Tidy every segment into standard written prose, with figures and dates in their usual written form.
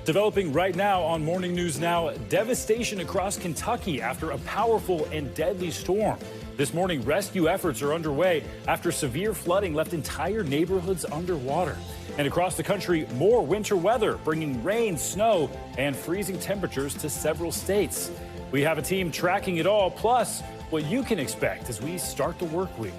Developing right now on Morning News Now, devastation across Kentucky after a powerful and deadly storm. This morning, rescue efforts are underway after severe flooding left entire neighborhoods underwater. And across the country, more winter weather, bringing rain, snow, and freezing temperatures to several states. We have a team tracking it all, plus what you can expect as we start the work week.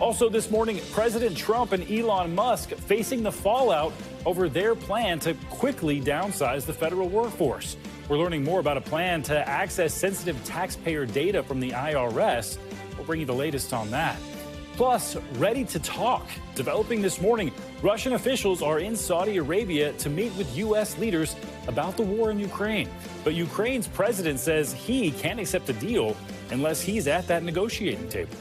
Also this morning, President Trump and Elon Musk facing the fallout over their plan to quickly downsize the federal workforce. We're learning more about a plan to access sensitive taxpayer data from the IRS. We'll bring you the latest on that. Plus, ready to talk. Developing this morning, Russian officials are in Saudi Arabia to meet with U.S. leaders about the war in Ukraine. But Ukraine's president says he can't accept a deal unless he's at that negotiating table.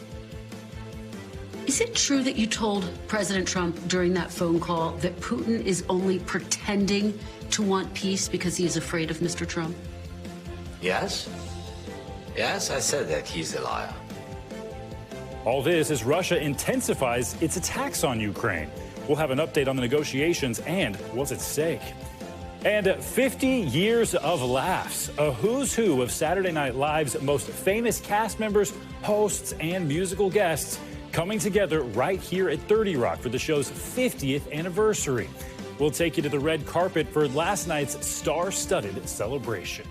Is it true that you told President Trump during that phone call that Putin is only pretending to want peace because he is afraid of Mr. Trump? Yes. Yes, I said that he's a liar. All this as Russia intensifies its attacks on Ukraine. We'll have an update on the negotiations and what's at stake. And 50 years of laughs, a who's who of Saturday Night Live's most famous cast members, hosts, and musical guests coming together right here at 30 Rock for the show's 50th anniversary. We'll take you to the red carpet for last night's star-studded celebration.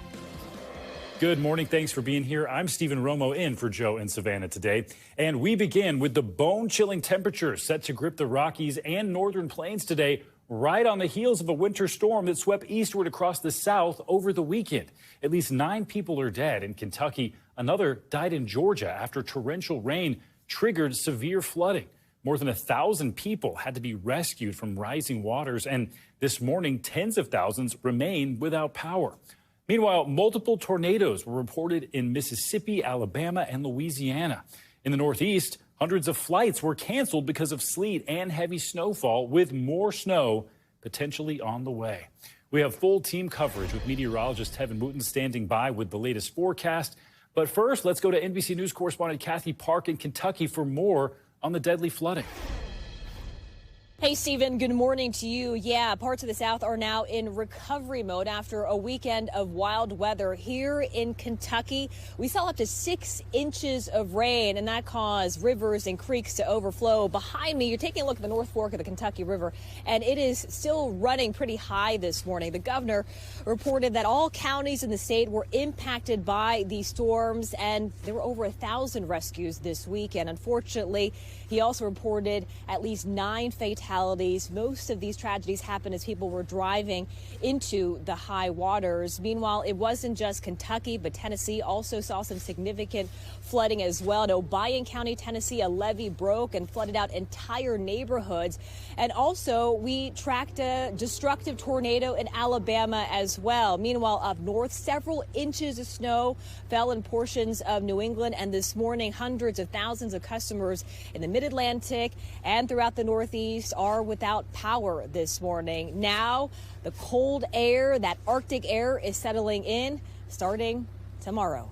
Good morning. Thanks for being here. I'm Stephen Romo in for Joe and Savannah today. And we begin with the bone-chilling temperatures set to grip the Rockies and Northern Plains today, right on the heels of a winter storm that swept eastward across the South over the weekend. At least 9 people are dead in Kentucky. Another died in Georgia after torrential rain triggered severe flooding. More than 1,000 people had to be rescued from rising waters, and this morning, tens of thousands remain without power. Meanwhile, multiple tornadoes were reported in Mississippi, Alabama, and Louisiana. In the Northeast, hundreds of flights were canceled because of sleet and heavy snowfall, with more snow potentially on the way. We have full team coverage with meteorologist Tevin Wooten standing by with the latest forecast. But first, let's go to NBC News correspondent Kathy Park in Kentucky for more on the deadly flooding. Hey, Stephen, good morning to you. Yeah, parts of the South are now in recovery mode after a weekend of wild weather. Here in Kentucky, we saw up to 6 inches of rain, and that caused rivers and creeks to overflow. Behind me, you're taking a look at the North Fork of the Kentucky River, and it is still running pretty high this morning. The governor reported that all counties in the state were impacted by these storms, and there were over 1,000 rescues this weekend. Unfortunately, he also reported at least 9 fatalities. Most of these tragedies happened as people were driving into the high waters. Meanwhile, it wasn't just Kentucky, but Tennessee also saw some significant flooding as well. In Obion County, Tennessee, a levee broke and flooded out entire neighborhoods. And also, we tracked a destructive tornado in Alabama as well. Meanwhile, up north, several inches of snow fell in portions of New England. And this morning, hundreds of thousands of customers in the mid-Atlantic and throughout the Northeast are without power this morning. Now, the cold air, that Arctic air, is settling in starting tomorrow.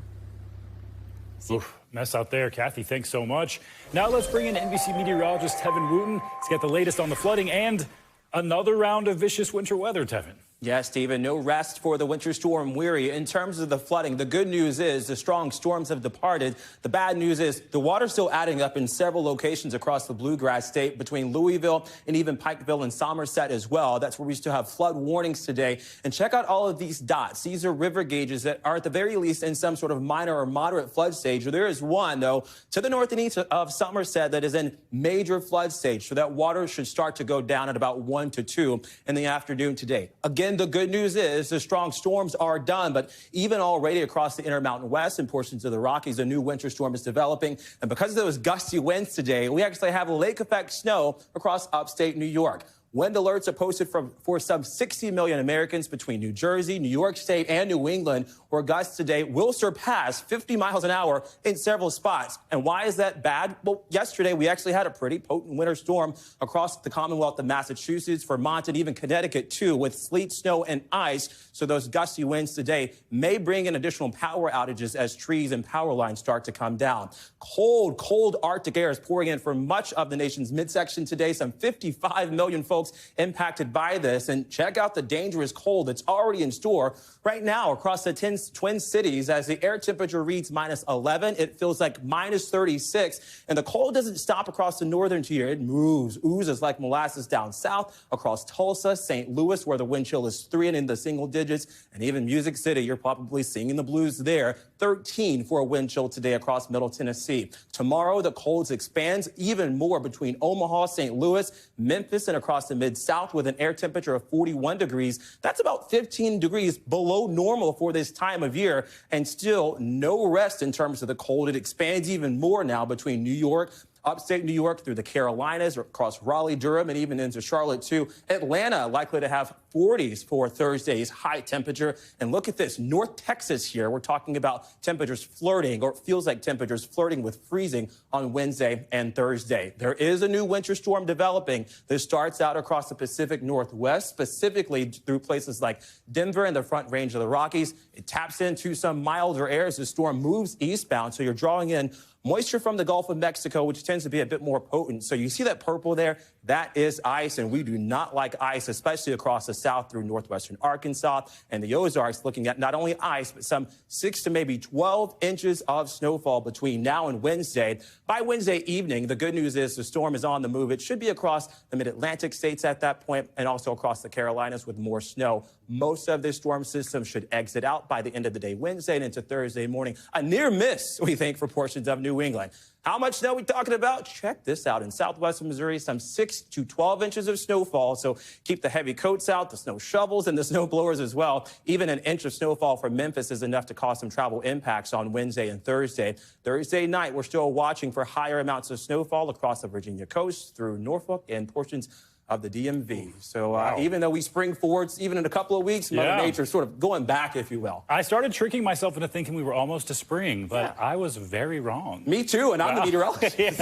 Oof, mess out there. Kathy, thanks so much. Now let's bring in NBC meteorologist Tevin Wooten. He's got the latest on the flooding and another round of vicious winter weather, Tevin. Yeah, Stephen, no rest for the winter storm Weary. In terms of the flooding, the good news is the strong storms have departed. The bad news is the water's still adding up in several locations across the Bluegrass State, between Louisville and even Pikeville and Somerset as well. That's where we still have flood warnings today. And check out all of these dots. These are river gauges that are at the very least in some sort of minor or moderate flood stage. There is one, though, to the north and east of Somerset that is in major flood stage. So that water should start to go down at about 1 to 2 in the afternoon today. Again, the good news is the strong storms are done, but even already across the Intermountain West and portions of the Rockies, a new winter storm is developing. And because of those gusty winds today, we actually have lake effect snow across upstate New York. Wind alerts are posted for some 60 million Americans between New Jersey, New York State, and New England, where gusts today will surpass 50 miles an hour in several spots. And why is that bad? Well, yesterday we actually had a pretty potent winter storm across the Commonwealth of Massachusetts, Vermont, and even Connecticut, too, with sleet, snow, and ice. So those gusty winds today may bring in additional power outages as trees and power lines start to come down. Cold Arctic air is pouring in for much of the nation's midsection today. Some 55 million folks folks impacted by this. And check out the dangerous cold that's already in store right now across the Twin Cities. As the air temperature reads -11, it feels like -36. And the cold doesn't stop across the northern tier. It moves, oozes like molasses down south across Tulsa, St. Louis, where the wind chill is 3 and in the single digits. And even Music City, you're probably singing the blues there. 13 for a wind chill today across Middle Tennessee. Tomorrow, the cold expands even more between Omaha, St. Louis, Memphis, and across the Mid-South with an air temperature of 41 degrees. That's about 15 degrees below normal for this time of year, and still no rest in terms of the cold. It expands even more now between New York, upstate New York, through the Carolinas, across Raleigh, Durham, and even into Charlotte, too. Atlanta likely to have 40s for Thursday's high temperature. And look at this, North Texas here. We're talking about temperatures flirting, or it feels like temperatures flirting with freezing on Wednesday and Thursday. There is a new winter storm developing. This starts out across the Pacific Northwest, specifically through places like Denver and the Front Range of the Rockies. It taps into some milder air as the storm moves eastbound, so you're drawing in moisture from the Gulf of Mexico, which tends to be a bit more potent. So you see that purple there? That is ice, and we do not like ice, especially across the south through northwestern Arkansas and the Ozarks, looking at not only ice, but some 6 to maybe 12 inches of snowfall between now and Wednesday. By Wednesday evening, the good news is the storm is on the move. It should be across the mid-Atlantic states at that point, and also across the Carolinas with more snow. Most of this storm system should exit out by the end of the day Wednesday and into Thursday morning. A near miss, we think, for portions of New England. How much snow are we talking about? Check this out. In southwestern Missouri, some 6 to 12 inches of snowfall. So keep the heavy coats out, the snow shovels, and the snow blowers as well. Even an inch of snowfall from Memphis is enough to cause some travel impacts on Wednesday and Thursday. Thursday night, we're still watching for higher amounts of snowfall across the Virginia coast through Norfolk and portions of the DMV. So even though we spring forwards, even in a couple of weeks, Mother Nature sort of going back, if you will. I started tricking myself into thinking we were almost to spring, but I was very wrong. Me too, and I'm the meteorologist.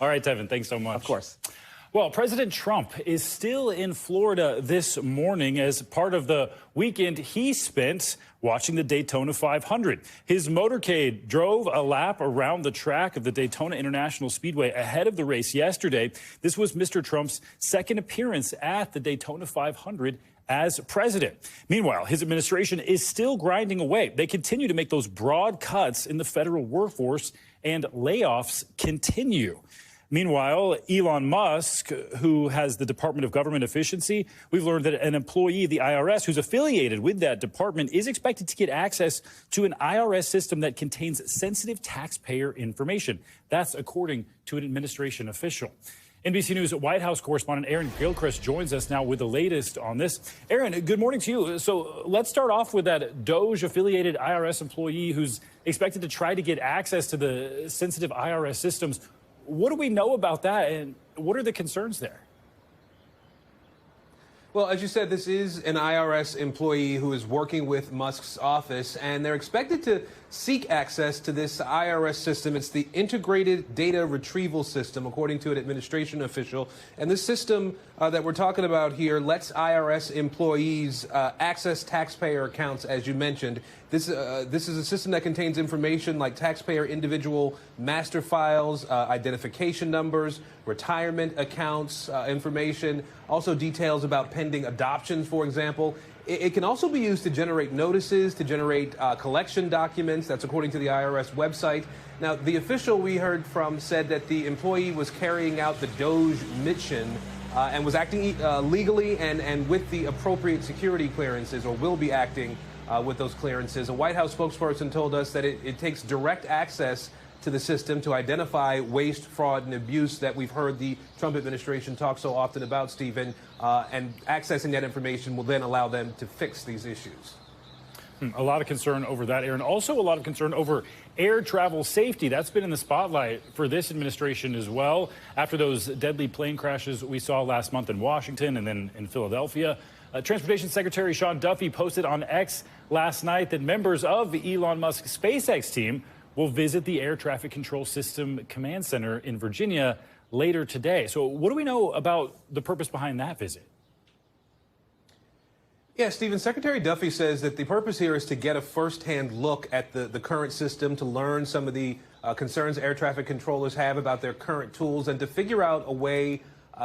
All right, Tevin, thanks so much. Of course. Well, President Trump is still in Florida this morning as part of the weekend he spent watching the Daytona 500. His motorcade drove a lap around the track of the Daytona International Speedway ahead of the race yesterday. This was Mr. Trump's second appearance at the Daytona 500 as president. Meanwhile, his administration is still grinding away. They continue to make those broad cuts in the federal workforce, and layoffs continue. Meanwhile, Elon Musk, who has the Department of Government Efficiency, we've learned that an employee of the IRS who's affiliated with that department is expected to get access to an IRS system that contains sensitive taxpayer information. That's according to an administration official. NBC News White House correspondent Aaron Gilchrist joins us now with the latest on this. Aaron, good morning to you. So let's start off with that DOJ-affiliated IRS employee who's expected to try to get access to the sensitive IRS systems. What do we know about that, and what are the concerns there? Well, as you said, this is an IRS employee who is working with Musk's office, and they're expected to seek access to this IRS system. It's the Integrated Data Retrieval System, according to an administration official. And this system that we're talking about here lets IRS employees access taxpayer accounts, as you mentioned. This is a system that contains information like taxpayer individual master files, identification numbers, retirement accounts information, also details about pending adoptions, for example. It can also be used to generate notices, to generate collection documents. That's according to the IRS website. Now, the official we heard from said that the employee was carrying out the DOJ mission and was acting legally and with the appropriate security clearances, or will be acting with those clearances. A White House spokesperson told us that it takes direct access to the system to identify waste, fraud, and abuse that we've heard the Trump administration talk so often about, Stephen, and accessing that information will then allow them to fix these issues. A lot of concern over that, Aaron. Also a lot of concern over air travel safety. That's been in the spotlight for this administration as well, after those deadly plane crashes we saw last month in Washington and then in Philadelphia. Transportation Secretary Sean Duffy posted on X last night that members of the Elon Musk SpaceX team will visit the Air Traffic Control System Command Center in Virginia later today. So what do we know about the purpose behind that visit? Yeah, Stephen, Secretary Duffy says that the purpose here is to get a first-hand look at the current system, to learn some of the concerns air traffic controllers have about their current tools, and to figure out a way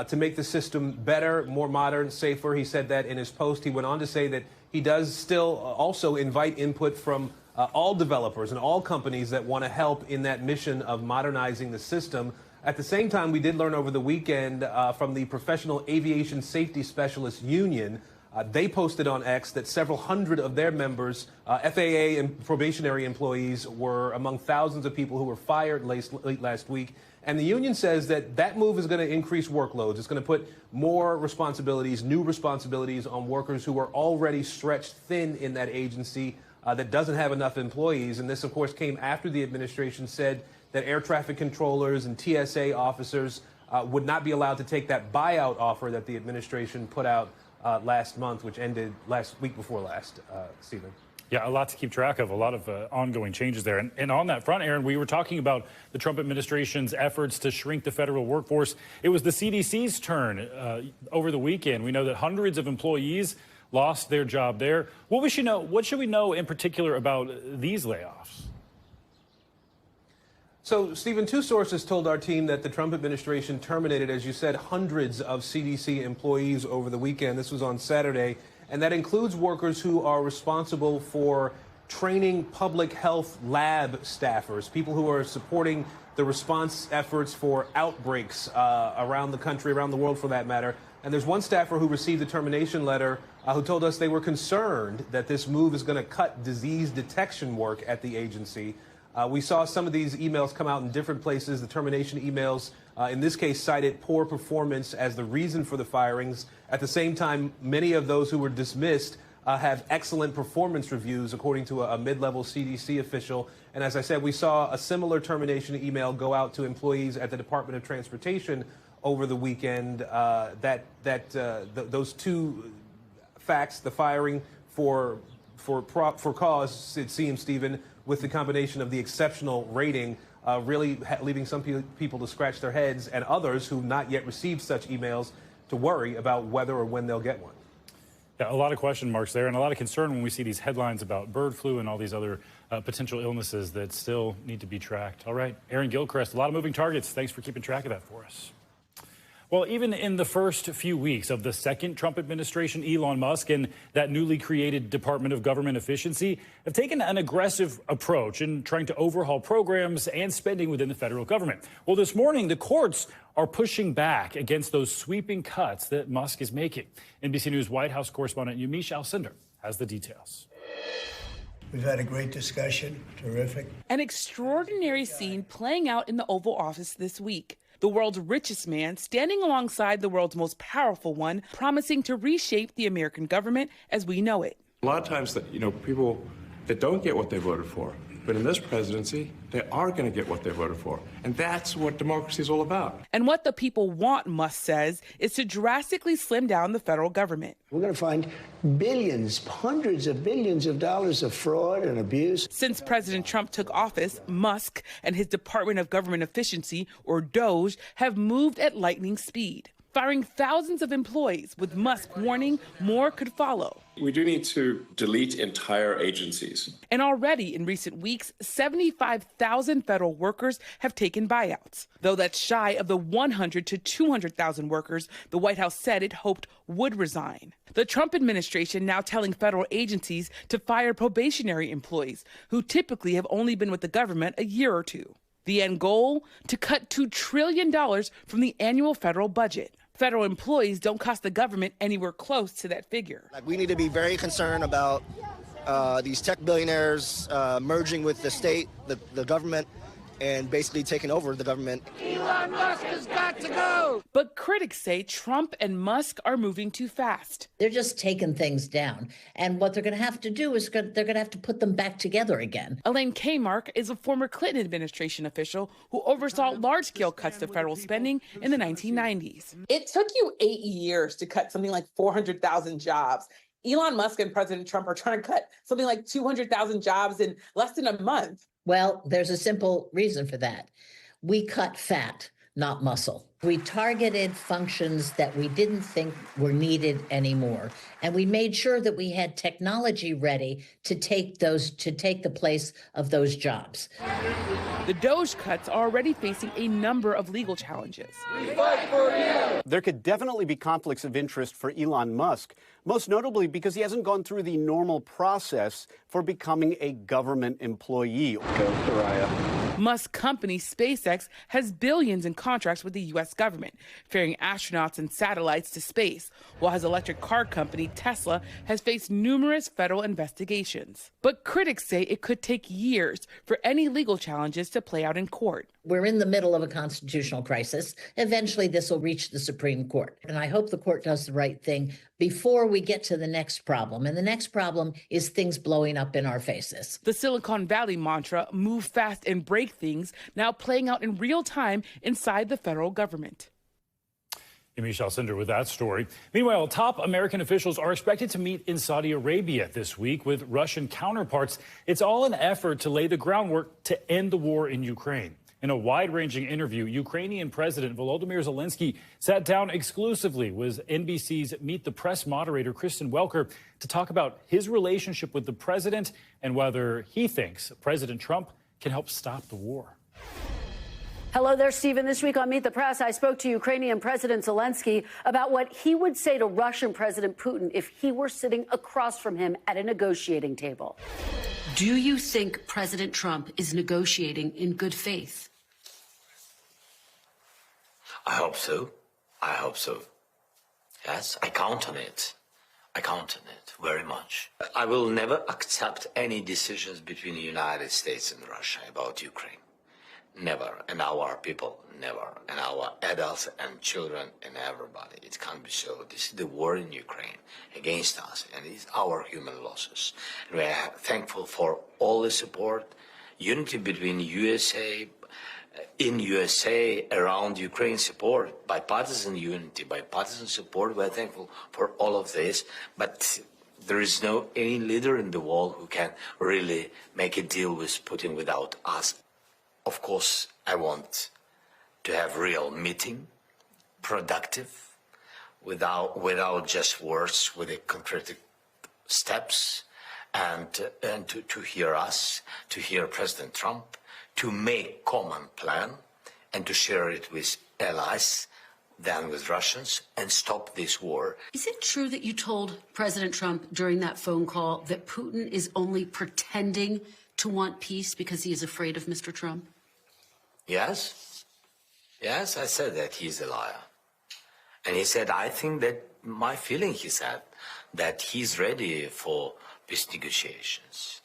to make the system better, more modern, safer. He said that in his post. He went on to say that he does still also invite input from all developers and all companies that want to help in that mission of modernizing the system. At the same time, we did learn over the weekend from the Professional Aviation Safety Specialists Union. They posted on X that several hundred of their members, FAA and probationary employees, were among thousands of people who were fired late last week. And the union says that that move is going to increase workloads. It's going to put more responsibilities, new responsibilities on workers who are already stretched thin in that agency that doesn't have enough employees. And this, of course, came after the administration said that air traffic controllers and TSA officers would not be allowed to take that buyout offer that the administration put out last month, which ended week before last, Stephen. Yeah, a lot to keep track of, a lot of ongoing changes there. And on that front, Aaron, we were talking about the Trump administration's efforts to shrink the federal workforce. It was the CDC's turn over the weekend. We know that hundreds of employees lost their job there. What should we know in particular about these layoffs? So, Stephen, two sources told our team that the Trump administration terminated, as you said, hundreds of CDC employees over the weekend. This was on Saturday. And that includes workers who are responsible for training public health lab staffers, people who are supporting the response efforts for outbreaks around the country, around the world for that matter. And there's one staffer who received a termination letter who told us they were concerned that this move is going to cut disease detection work at the agency. We saw some of these emails come out in different places. The termination emails, in this case, cited poor performance as the reason for the firings. At the same time, many of those who were dismissed have excellent performance reviews, according to a mid-level CDC official. And as I said, we saw a similar termination email go out to employees at the Department of Transportation over the weekend. Those two facts, the firing for cause, it seems, Stephen, with the combination of the exceptional rating, really leaving some people to scratch their heads and others who not yet received such emails to worry about whether or when they'll get one. Yeah, a lot of question marks there and a lot of concern when we see these headlines about bird flu and all these other potential illnesses that still need to be tracked. All right, Aaron Gilchrist, a lot of moving targets. Thanks for keeping track of that for us. Well, even in the first few weeks of the second Trump administration, Elon Musk and that newly created Department of Government Efficiency have taken an aggressive approach in trying to overhaul programs and spending within the federal government. Well, this morning, the courts are pushing back against those sweeping cuts that Musk is making. NBC News White House correspondent Yumish Alcindor has the details. We've had a great discussion. Terrific. An extraordinary scene playing out in the Oval Office this week. The world's richest man standing alongside the world's most powerful one, promising to reshape the American government as we know it. A lot of times that, people that don't get what they voted for, but in this presidency, they are going to get what they voted for. And that's what democracy is all about. And what the people want, Musk says, is to drastically slim down the federal government. We're going to find billions, hundreds of billions of dollars of fraud and abuse. Since President Trump took office, Musk and his Department of Government Efficiency, or DOGE, have moved at lightning speed, firing thousands of employees, with Musk warning more could follow. We do need to delete entire agencies. And already in recent weeks, 75,000 federal workers have taken buyouts, though that's shy of the 100 to 200,000 workers the White House said it hoped would resign. The Trump administration now telling federal agencies to fire probationary employees who typically have only been with the government a year or two. The end goal? To cut $2 trillion from the annual federal budget. Federal employees don't cost the government anywhere close to that figure. We need to be very concerned about these tech billionaires merging with the state, the government, and basically taking over the government. Elon Musk has got to go! But critics say Trump and Musk are moving too fast. They're just taking things down. And what they're going to have to do is they're going to have to put them back together again. Elaine Kamarck is a former Clinton administration official who oversaw large-scale cuts to federal spending in the 1990s. It took you 8 years to cut something like 400,000 jobs. Elon Musk and President Trump are trying to cut something like 200,000 jobs in less than a month. Well, there's a simple reason for that. We cut fat, not muscle. We targeted functions that we didn't think were needed anymore. And we made sure that we had technology ready to take the place of those jobs. The DOGE cuts are already facing a number of legal challenges. We fight for you. There could definitely be conflicts of interest for Elon Musk, most notably because he hasn't gone through the normal process for becoming a government employee. Go, Soraya. Musk's company, SpaceX, has billions in contracts with the U.S. government, ferrying astronauts and satellites to space, while his electric car company, Tesla, has faced numerous federal investigations. But critics say it could take years for any legal challenges to play out in court. We're in the middle of a constitutional crisis. Eventually, this will reach the Supreme Court. And I hope the court does the right thing before we get to the next problem. And the next problem is things blowing up in our faces. The Silicon Valley mantra, move fast and break things, now playing out in real time inside the federal government. Michelle Cinder with that story. Meanwhile, top American officials are expected to meet in Saudi Arabia this week with Russian counterparts. It's all an effort to lay the groundwork to end the war in Ukraine. In a wide-ranging interview, Ukrainian President Volodymyr Zelensky sat down exclusively with NBC's Meet the Press moderator Kristen Welker to talk about his relationship with the president and whether he thinks President Trump can help stop the war. Hello there, Stephen. This week on Meet the Press, I spoke to Ukrainian President Zelensky about what he would say to Russian President Putin if he were sitting across from him at a negotiating table. Do you think President Trump is negotiating in good faith? I hope so. I hope so. Yes, I count on it. I count on it very much. I will never accept any decisions between the United States and Russia about Ukraine. Never. And our people, never. And our adults and children and everybody. It can't be so. This is the war in Ukraine against us, and it's our human losses. And we are thankful for all the support, unity between USA, in USA, around Ukraine support, bipartisan unity, bipartisan support. We're thankful for all of this, but there is no any leader in the world who can really make a deal with Putin without us. Of course, I want to have real meeting, productive, without just words, with the concrete steps, and to hear us, to hear President Trump, to make common plan and to share it with allies, then with Russians, and stop this war. Is it true that you told President Trump during that phone call that Putin is only pretending to want peace because he is afraid of Mr. Trump? Yes. Yes, I said that he's a liar. And he said, I think that my feeling, he said, that he's ready for peace negotiations.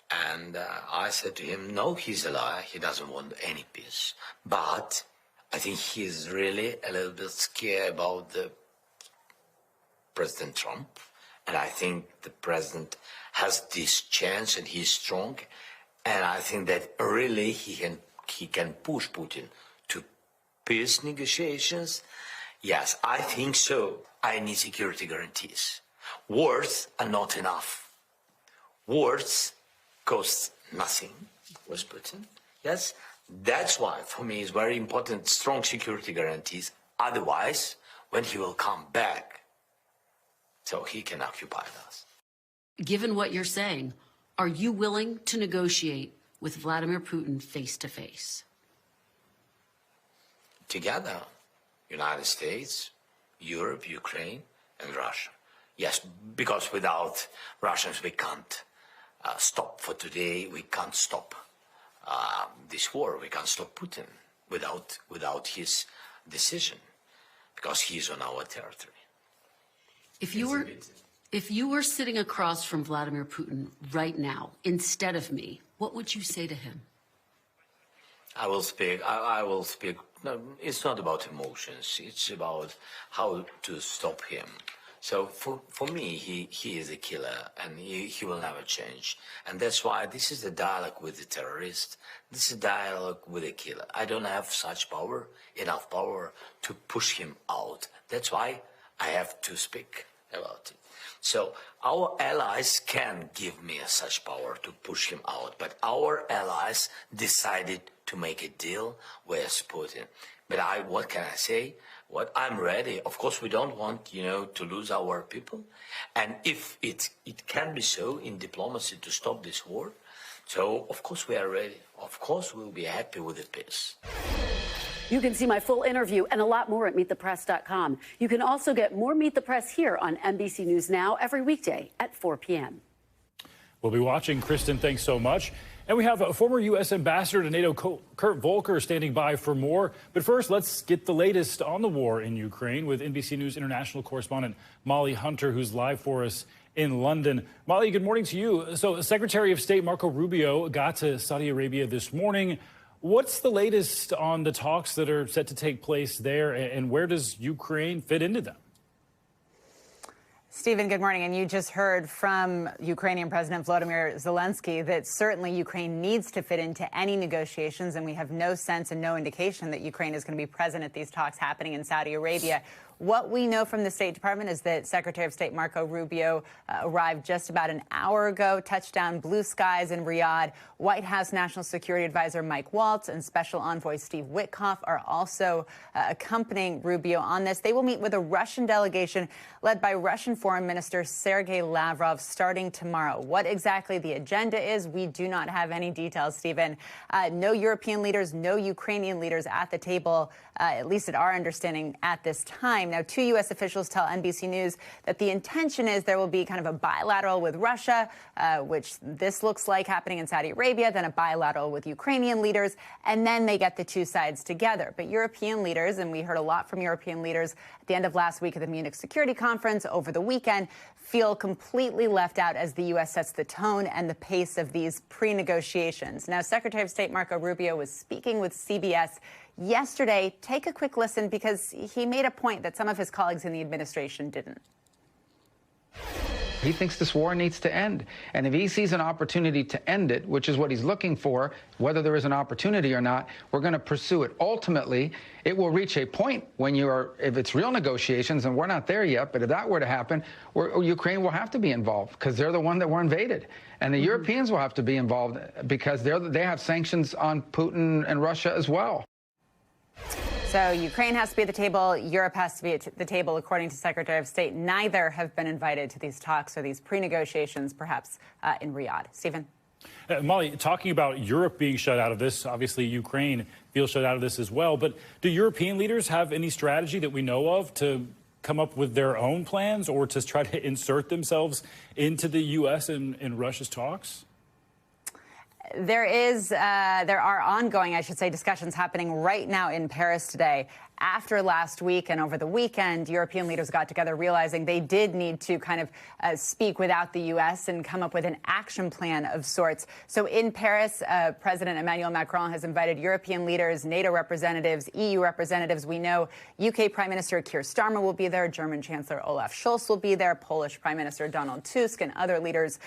And I said to him, no, he's a liar. He doesn't want any peace. But I think he's really a little bit scared about the President Trump. And I think the president has this chance and he's strong. And I think that really he can push Putin to peace negotiations. Yes, I think so. I need security guarantees. Words are not enough. Words cost nothing with Putin. Yes, that's why for me it's very important, strong security guarantees. Otherwise, when he will come back, so he can occupy us. Given what you're saying, are you willing to negotiate with Vladimir Putin face to face? Together, United States, Europe, Ukraine, and Russia. Yes, because without Russians we can't stop for today. We can't stop this war. We can't stop Putin without his decision, because he's on our territory. If you were sitting across from Vladimir Putin right now, instead of me, what would you say to him? I will speak. No, it's not about emotions. It's about how to stop him. So for me, he is a killer, and he will never change. And that's why this is the dialogue with the terrorist. This is dialogue with a killer. I don't have such power, enough power to push him out. That's why I have to speak about it. So our allies can give me such power to push him out, but our allies decided to make a deal with Putin. But what can I say? What I'm ready. Of course, we don't want, to lose our people. And if it can be so in diplomacy to stop this war, so of course we are ready. Of course, we'll be happy with the peace. You can see my full interview and a lot more at meetthepress.com. You can also get more Meet the Press here on NBC News Now every weekday at 4 p.m. We'll be watching. Kristen, thanks so much. And we have a former U.S. ambassador to NATO, Kurt Volker, standing by for more. But first, let's get the latest on the war in Ukraine with NBC News international correspondent Molly Hunter, who's live for us in London. Molly, good morning to you. So Secretary of State Marco Rubio got to Saudi Arabia this morning. What's the latest on the talks that are set to take place there, and where does Ukraine fit into them? Stephen, good morning. And you just heard from Ukrainian President Volodymyr Zelensky that certainly Ukraine needs to fit into any negotiations, and we have no sense and no indication that Ukraine is going to be present at these talks happening in Saudi Arabia. What we know from the State Department is that Secretary of State Marco Rubio arrived just about an hour ago, touched down blue skies in Riyadh. White House National Security Advisor Mike Waltz and Special Envoy Steve Witkoff are also accompanying Rubio on this. They will meet with a Russian delegation led by Russian Foreign Minister Sergei Lavrov starting tomorrow. What exactly the agenda is, we do not have any details, Stephen. No European leaders, no Ukrainian leaders at the table, at least at our understanding at this time. Now, two U.S. officials tell NBC News that the intention is there will be kind of a bilateral with Russia, which this looks like happening in Saudi Arabia, then a bilateral with Ukrainian leaders, and then they get the two sides together. But European leaders, and we heard a lot from European leaders at the end of last week at the Munich Security Conference over the weekend, feel completely left out as the U.S. sets the tone and the pace of these pre-negotiations. Now, Secretary of State Marco Rubio was speaking with CBS yesterday. Take a quick listen because he made a point that some of his colleagues in the administration didn't. He thinks this war needs to end. And if he sees an opportunity to end it, which is what he's looking for, whether there is an opportunity or not, we're going to pursue it. Ultimately, it will reach a point when if it's real negotiations, and we're not there yet, but if that were to happen, Ukraine will have to be involved because they're the one that were invaded. And the Europeans will have to be involved because they have sanctions on Putin and Russia as well. So Ukraine has to be at the table. Europe has to be at the table, according to Secretary of State. Neither have been invited to these talks or these pre-negotiations, perhaps in Riyadh. Stephen? Molly, talking about Europe being shut out of this, obviously Ukraine feels shut out of this as well. But do European leaders have any strategy that we know of to come up with their own plans or to try to insert themselves into the U.S. and Russia's talks? There are ongoing, I should say, discussions happening right now in Paris today. After last week and over the weekend, European leaders got together realizing they did need to kind of speak without the U.S. and come up with an action plan of sorts. So in Paris, President Emmanuel Macron has invited European leaders, NATO representatives, EU representatives. We know UK Prime Minister Keir Starmer will be there. German Chancellor Olaf Scholz will be there. Polish Prime Minister Donald Tusk and other leaders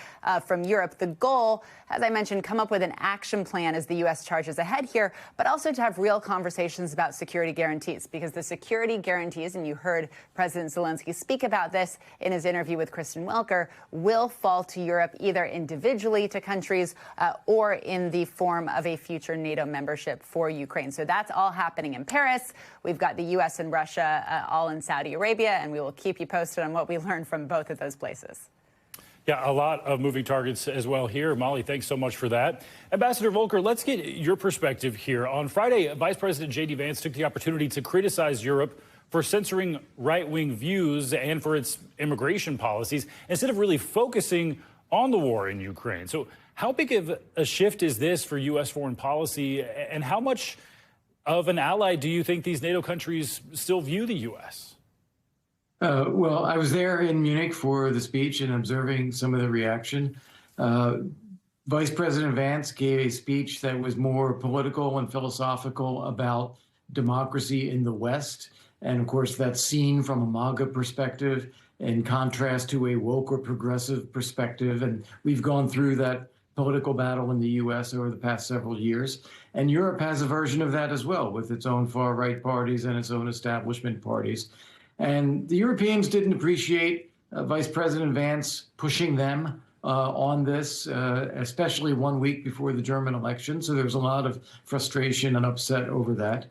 from Europe. The goal, as I mentioned, come up with an action plan as the U.S. charges ahead here, but also to have real conversations about security guarantees. Because the security guarantees, and you heard President Zelensky speak about this in his interview with Kristen Welker, will fall to Europe either individually to countries or in the form of a future NATO membership for Ukraine. So that's all happening in Paris. We've got the U.S. and Russia all in Saudi Arabia, and we will keep you posted on what we learn from both of those places. Yeah, a lot of moving targets as well here. Molly, thanks so much for that. Ambassador Volker, let's get your perspective here. On Friday, Vice President J.D. Vance took the opportunity to criticize Europe for censoring right-wing views and for its immigration policies instead of really focusing on the war in Ukraine. So how big of a shift is this for U.S. foreign policy, and how much of an ally do you think these NATO countries still view the U.S.? Well, I was there in Munich for the speech and observing some of the reaction. Vice President Vance gave a speech that was more political and philosophical about democracy in the West. And of course, that's seen from a MAGA perspective in contrast to a woke or progressive perspective. And we've gone through that political battle in the U.S. over the past several years. And Europe has a version of that as well, with its own far-right parties and its own establishment parties. And the Europeans didn't appreciate Vice President Vance pushing them on this, especially 1 week before the German election. So there was a lot of frustration and upset over that.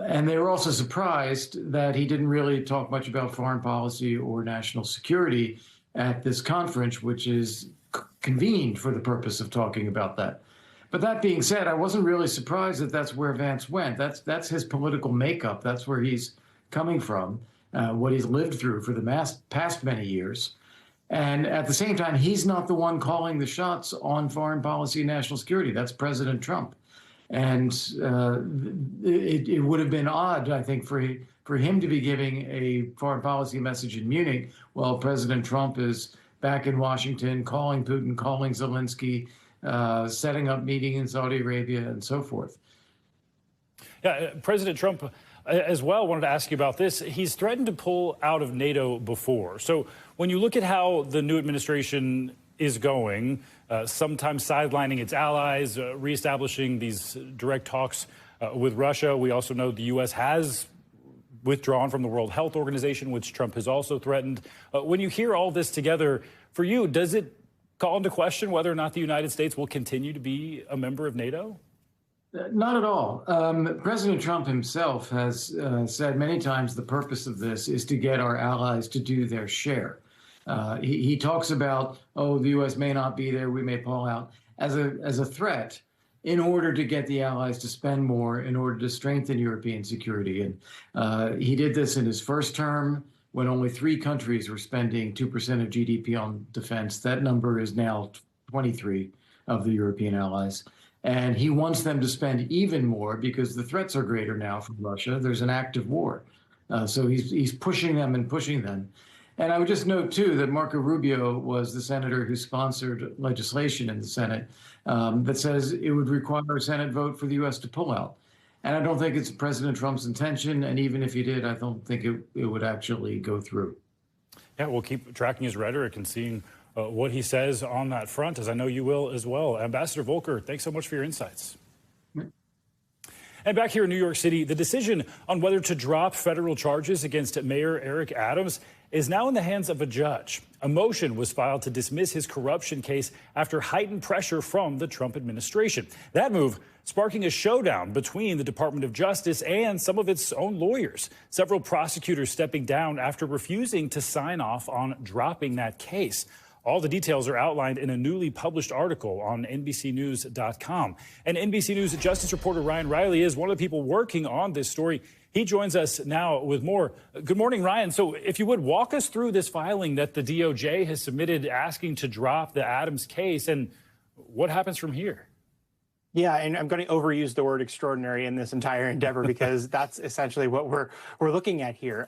And they were also surprised that he didn't really talk much about foreign policy or national security at this conference, which is convened for the purpose of talking about that. But that being said, I wasn't really surprised that that's where Vance went. That's his political makeup. That's where he's coming from, what he's lived through for the past many years. And at the same time, he's not the one calling the shots on foreign policy and national security. That's President Trump. And it would have been odd, I think, for him to be giving a foreign policy message in Munich while President Trump is back in Washington, calling Putin, calling Zelensky, setting up meeting in Saudi Arabia, and so forth. Yeah, President Trump as well wanted to ask you about this. He's threatened to pull out of NATO before. So when you look at how the new administration is going, sometimes sidelining its allies, reestablishing these direct talks with Russia. We also know the U.S. has withdrawn from the World Health Organization, which Trump has also threatened. When you hear all this together, for you, does it call into question whether or not the United States will continue to be a member of NATO? Not at all. President Trump himself has said many times the purpose of this is to get our allies to do their share. He talks about, oh, the U.S. may not be there, we may pull out, as a threat in order to get the allies to spend more, in order to strengthen European security. And he did this in his first term when only 3 countries were spending 2% of GDP on defense. That number is now 23 of the European allies. And he wants them to spend even more because the threats are greater now from Russia. There's an active war. So he's pushing them and pushing them. And I would just note, too, that Marco Rubio was the senator who sponsored legislation in the Senate that says it would require a Senate vote for the U.S. to pull out. And I don't think it's President Trump's intention. And even if he did, I don't think it would actually go through. Yeah, we'll keep tracking his rhetoric and seeing what he says on that front, as I know you will as well. Ambassador Volker, thanks so much for your insights. And back here in New York City, the decision on whether to drop federal charges against Mayor Eric Adams is now in the hands of a judge. A motion was filed to dismiss his corruption case after heightened pressure from the Trump administration. That move sparking a showdown between the Department of Justice and some of its own lawyers. Several prosecutors stepping down after refusing to sign off on dropping that case. All the details are outlined in a newly published article on NBCNews.com. And NBC News Justice reporter Ryan Riley is one of the people working on this story. He joins us now with more. Good morning, Ryan. So if you would walk us through this filing that the DOJ has submitted asking to drop the Adams case and what happens from here? Yeah, and I'm going to overuse the word extraordinary in this entire endeavor because that's essentially what we're looking at here.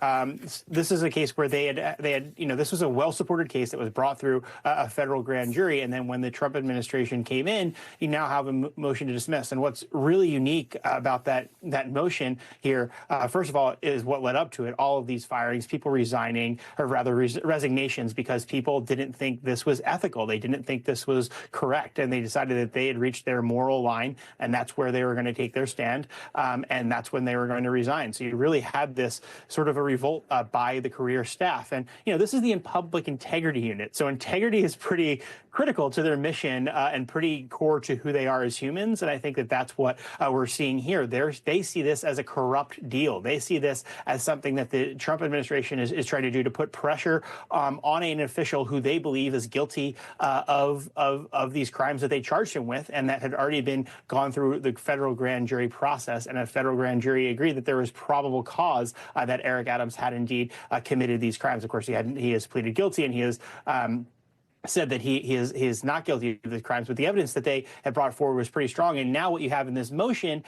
This is a case where they had this was a well-supported case that was brought through a federal grand jury, and then when the Trump administration came in, you now have a motion to dismiss. And what's really unique about that motion here, first of all, is what led up to it. All of these firings, people resigning, or rather resignations, because people didn't think this was ethical. They didn't think this was correct, and they decided that they had reached their moral line. And that's where they were going to take their stand. And that's when they were going to resign. So you really had this sort of a revolt by the career staff. And, this is the Public Integrity Unit. So integrity is pretty critical to their mission and pretty core to who they are as humans. And I think that that's what we're seeing here. They see this as a corrupt deal. They see this as something that the Trump administration is trying to do to put pressure on an official who they believe is guilty of these crimes that they charged him with and that had already been gone through the federal grand jury process, and a federal grand jury agreed that there was probable cause that Eric Adams had indeed committed these crimes. Of course, he has pleaded guilty, and he has said that he is not guilty of the crimes, but the evidence that they had brought forward was pretty strong. And now what you have in this motion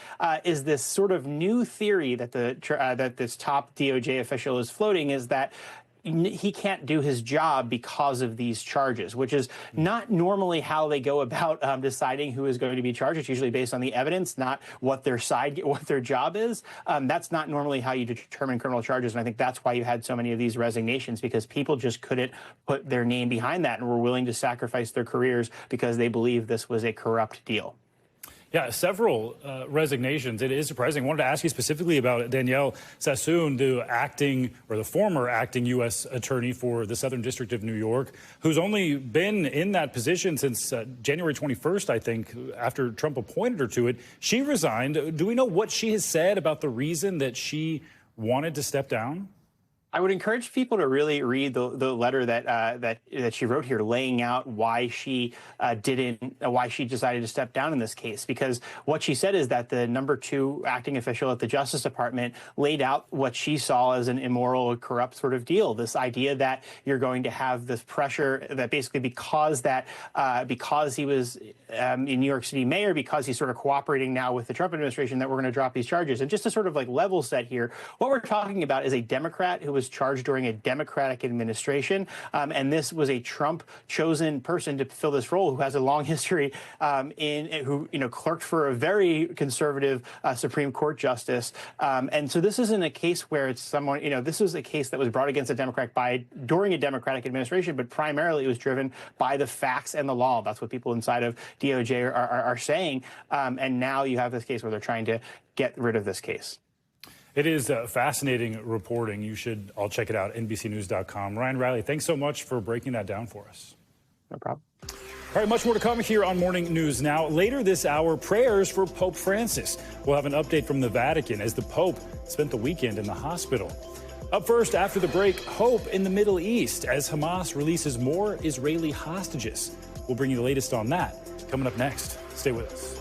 is this sort of new theory that that this top DOJ official is floating, is that he can't do his job because of these charges, which is not normally how they go about deciding who is going to be charged. It's usually based on the evidence, not what their job is. That's not normally how you determine criminal charges. And I think that's why you had so many of these resignations, because people just couldn't put their name behind that and were willing to sacrifice their careers because they believe this was a corrupt deal. Yeah, several resignations. It is surprising. I wanted to ask you specifically about Danielle Sassoon, the former acting U.S. attorney for the Southern District of New York, who's only been in that position since January 21st, I think, after Trump appointed her to it. She resigned. Do we know what she has said about the reason that she wanted to step down? I would encourage people to really read the letter that she wrote here, laying out why she decided to step down in this case. Because what she said is that the #2 acting official at the Justice Department laid out what she saw as an immoral, corrupt sort of deal. This idea that you're going to have this pressure that basically because he was in New York City mayor, because he's sort of cooperating now with the Trump administration, that we're going to drop these charges. And just to sort of like level set here, what we're talking about is a Democrat who was charged during a Democratic administration. And this was a Trump-chosen person to fill this role who has a long history who clerked for a very conservative Supreme Court justice. And so this isn't a case where it's someone, this was a case that was brought against a Democrat during a Democratic administration, but primarily it was driven by the facts and the law. That's what people inside of DOJ are saying. And now you have this case where they're trying to get rid of this case. It is fascinating reporting. You should all check it out, NBCnews.com. Ryan Riley, thanks so much for breaking that down for us. No problem. All right, much more to come here on Morning News Now. Later this hour, prayers for Pope Francis. We'll have an update from the Vatican as the Pope spent the weekend in the hospital. Up first, after the break, hope in the Middle East as Hamas releases more Israeli hostages. We'll bring you the latest on that coming up next. Stay with us.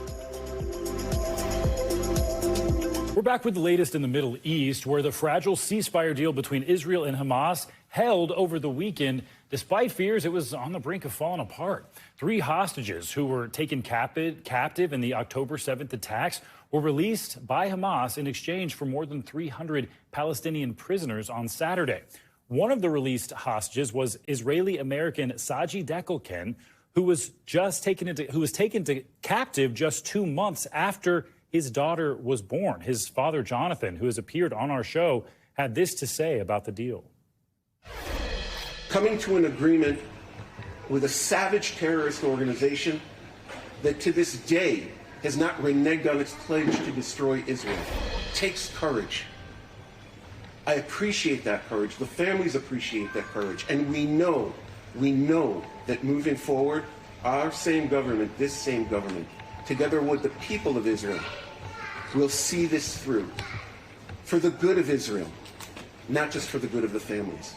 We're back with the latest in the Middle East, where the fragile ceasefire deal between Israel and Hamas held over the weekend, despite fears it was on the brink of falling apart. 3 hostages who were taken captive in the October 7th attacks were released by Hamas in exchange for more than 300 Palestinian prisoners on Saturday. One of the released hostages was Israeli-American Saji Dekelken, who was taken to captive just 2 months after his daughter was born. His father, Jonathan, who has appeared on our show, had this to say about the deal. Coming to an agreement with a savage terrorist organization that to this day has not reneged on its pledge to destroy Israel takes courage. I appreciate that courage. The families appreciate that courage. And we know that moving forward, our same government, this same government, together with the people of Israel, will see this through for the good of Israel, not just for the good of the families.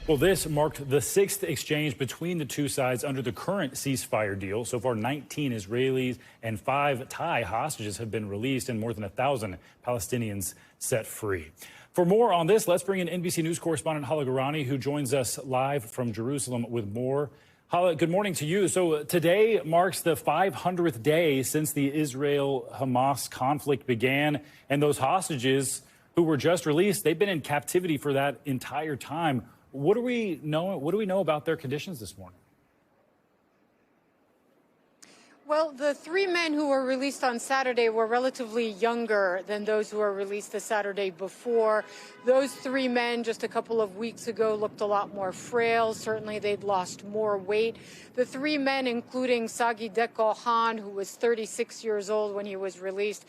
Well, this marked the 6th exchange between the two sides under the current ceasefire deal. So far, 19 Israelis and 5 Thai hostages have been released and more than 1,000 Palestinians set free. For more on this, let's bring in NBC News correspondent Hala Garani, who joins us live from Jerusalem with more. Hala, good morning to you. So today marks the 500th day since the Israel-Hamas conflict began, and those hostages who were just released, they've been in captivity for that entire time. What do we know about their conditions this morning? Well, the 3 men who were released on Saturday were relatively younger than those who were released the Saturday before. Those 3 men just a couple of weeks ago looked a lot more frail. Certainly, they'd lost more weight. The 3 men, including Sagi Dekelken, who was 36 years old when he was released,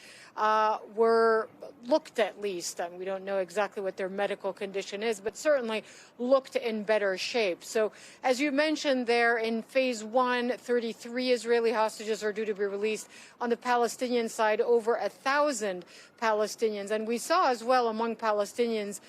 looked at least, and we don't know exactly what their medical condition is, but certainly looked in better shape. So as you mentioned there, in phase 1, 33 Israeli hostages are due to be released. On the Palestinian side, over 1,000 Palestinians. And we saw as well among Palestinians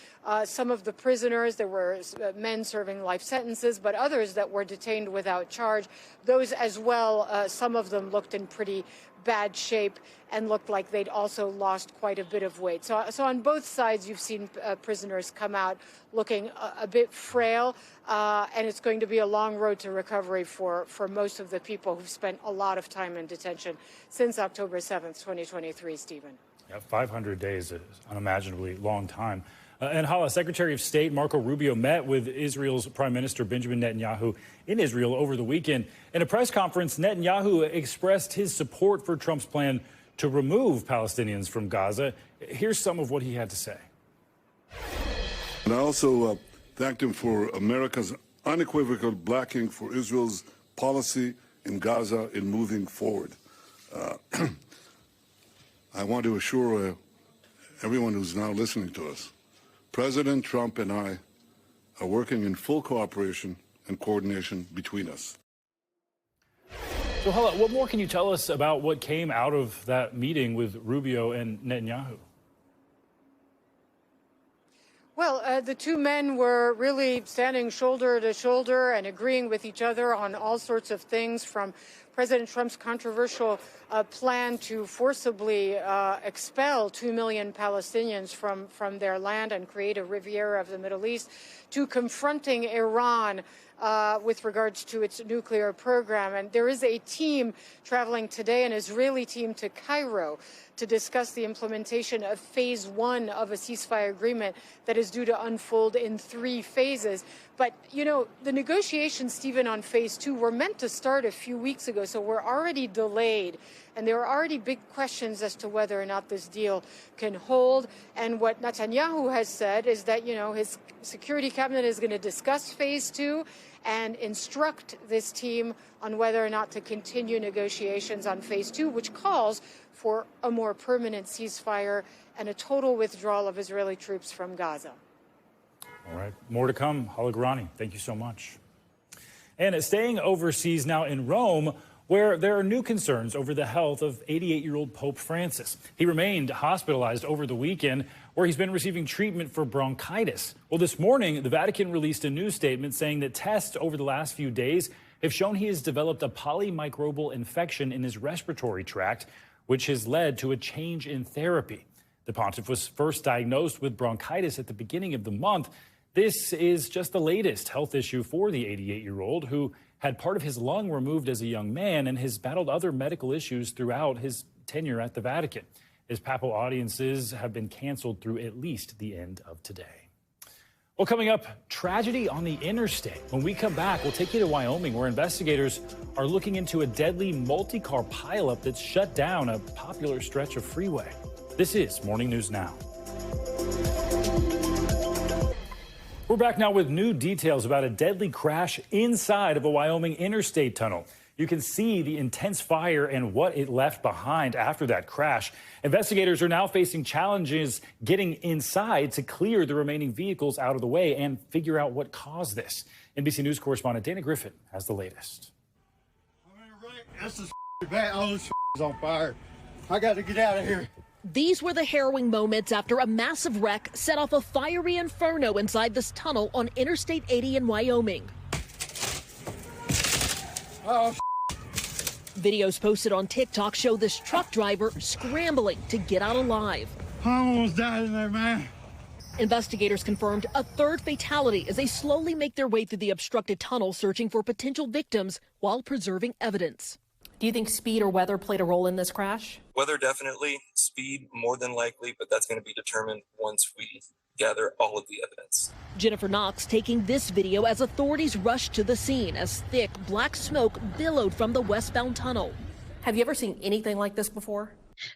some of the prisoners. There were men serving life sentences, but others that were detained without charge. Those as well, some of them looked in pretty bad shape and looked like they'd also lost quite a bit of weight. So on both sides, you've seen prisoners come out looking a bit frail, and it's going to be a long road to recovery for most of the people who've spent a lot of time in detention since October 7th, 2023, Stephen. Yeah, 500 days is an unimaginably long time. And Hala, Secretary of State Marco Rubio met with Israel's Prime Minister Benjamin Netanyahu in Israel over the weekend. In a press conference, Netanyahu expressed his support for Trump's plan to remove Palestinians from Gaza. Here's some of what he had to say. And I also thanked him for America's unequivocal backing for Israel's policy in Gaza in moving forward. I want to assure everyone who's now listening to us, President Trump and I are working in full cooperation and coordination between us. So, Hala, what more can you tell us about what came out of that meeting with Rubio and Netanyahu? Well, the two men were really standing shoulder to shoulder and agreeing with each other on all sorts of things, from President Trump's controversial plan to forcibly expel 2 million Palestinians from their land and create a Riviera of the Middle East, to confronting Iran with regards to its nuclear program. And there is a team traveling today, an Israeli team, to Cairo to discuss the implementation of phase 1 of a ceasefire agreement that is due to unfold in 3 phases. But, you know, the negotiations, Stephen, on phase 2 were meant to start a few weeks ago, so we're already delayed. And there are already big questions as to whether or not this deal can hold. And what Netanyahu has said is that, you know, his security cabinet is going to discuss phase 2 and instruct this team on whether or not to continue negotiations on phase 2, which calls for a more permanent ceasefire and a total withdrawal of Israeli troops from Gaza. All right, more to come. Hala Ghorani, thank you so much. And staying overseas now in Rome, where there are new concerns over the health of 88-year-old Pope Francis. He remained hospitalized over the weekend, where he's been receiving treatment for bronchitis. Well, this morning, the Vatican released a news statement saying that tests over the last few days have shown he has developed a polymicrobial infection in his respiratory tract, which has led to a change in therapy. The pontiff was first diagnosed with bronchitis at the beginning of the month. This is just the latest health issue for the 88-year-old, who had part of his lung removed as a young man and has battled other medical issues throughout his tenure at the Vatican. His papal audiences have been canceled through at least the end of today. Well, coming up, tragedy on the interstate. When we come back, we'll take you to Wyoming, where investigators are looking into a deadly multi-car pileup that's shut down a popular stretch of freeway. This is Morning News Now. We're back now with new details about a deadly crash inside of a Wyoming interstate tunnel. You can see the intense fire and what it left behind after that crash. Investigators are now facing challenges getting inside to clear the remaining vehicles out of the way and figure out what caused this. NBC News correspondent Dana Griffin has the latest. This is bad. All this is on fire. I got to get out of here. These were the harrowing moments after a massive wreck set off a fiery inferno inside this tunnel on Interstate 80 in Wyoming. Oh, Videos posted on TikTok show this truck driver scrambling to get out alive. I almost died in there, man. Investigators confirmed a third fatality as they slowly make their way through the obstructed tunnel, searching for potential victims while preserving evidence. Do you think speed or weather played a role in this crash? Weather definitely, speed more than likely, but that's going to be determined once we gather all of the evidence. Jennifer Knox taking this video as authorities rushed to the scene as thick black smoke billowed from the westbound tunnel. Have you ever seen anything like this before?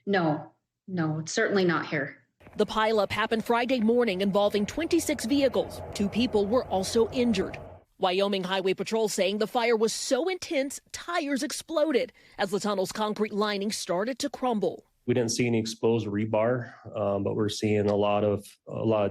No, it's certainly not here. The pileup happened Friday morning involving 26 vehicles. 2 people were also injured. Wyoming Highway Patrol saying the fire was so intense, tires exploded as the tunnel's concrete lining started to crumble. We didn't see any exposed rebar, but we're seeing a lot of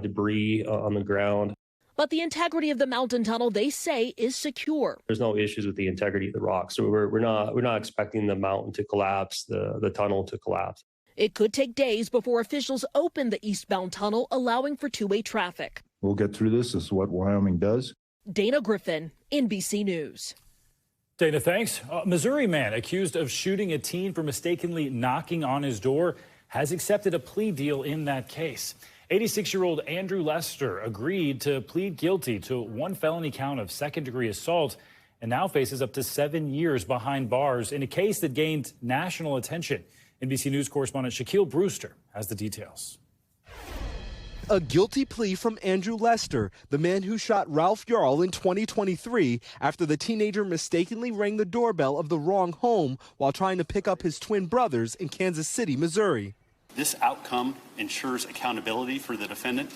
debris on the ground. But the integrity of the mountain tunnel, they say, is secure. There's no issues with the integrity of the rock, so we're not expecting the mountain to collapse, the tunnel to collapse. It could take days before officials open the eastbound tunnel, allowing for two-way traffic. We'll get through this. This is what Wyoming does. Dana Griffin, NBC News. Dana, thanks. A Missouri man accused of shooting a teen for mistakenly knocking on his door has accepted a plea deal in that case. 86-year-old Andrew Lester agreed to plead guilty to one felony count of second-degree assault and now faces up to 7 years behind bars in a case that gained national attention. NBC News correspondent Shaquille Brewster has the details. A guilty plea from Andrew Lester, the man who shot Ralph Yarl in 2023 after the teenager mistakenly rang the doorbell of the wrong home while trying to pick up his twin brothers in Kansas City, Missouri. This outcome ensures accountability for the defendant,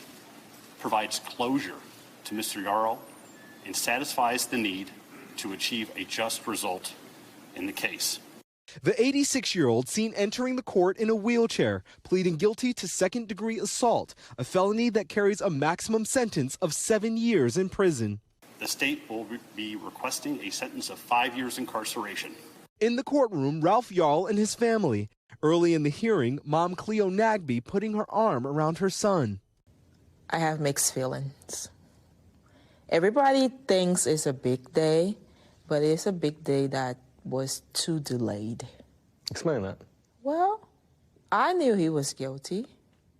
provides closure to Mr. Yarl, and satisfies the need to achieve a just result in the case. The 86-year-old seen entering the court in a wheelchair, pleading guilty to second-degree assault, a felony that carries a maximum sentence of 7 years in prison. The state will be requesting a sentence of 5 years incarceration. In the courtroom, Ralph Yarl and his family. Early in the hearing, Mom Cleo Nagby putting her arm around her son. I have mixed feelings. Everybody thinks it's a big day, but it's a big day that was too delayed. Explain that. Well, I knew he was guilty.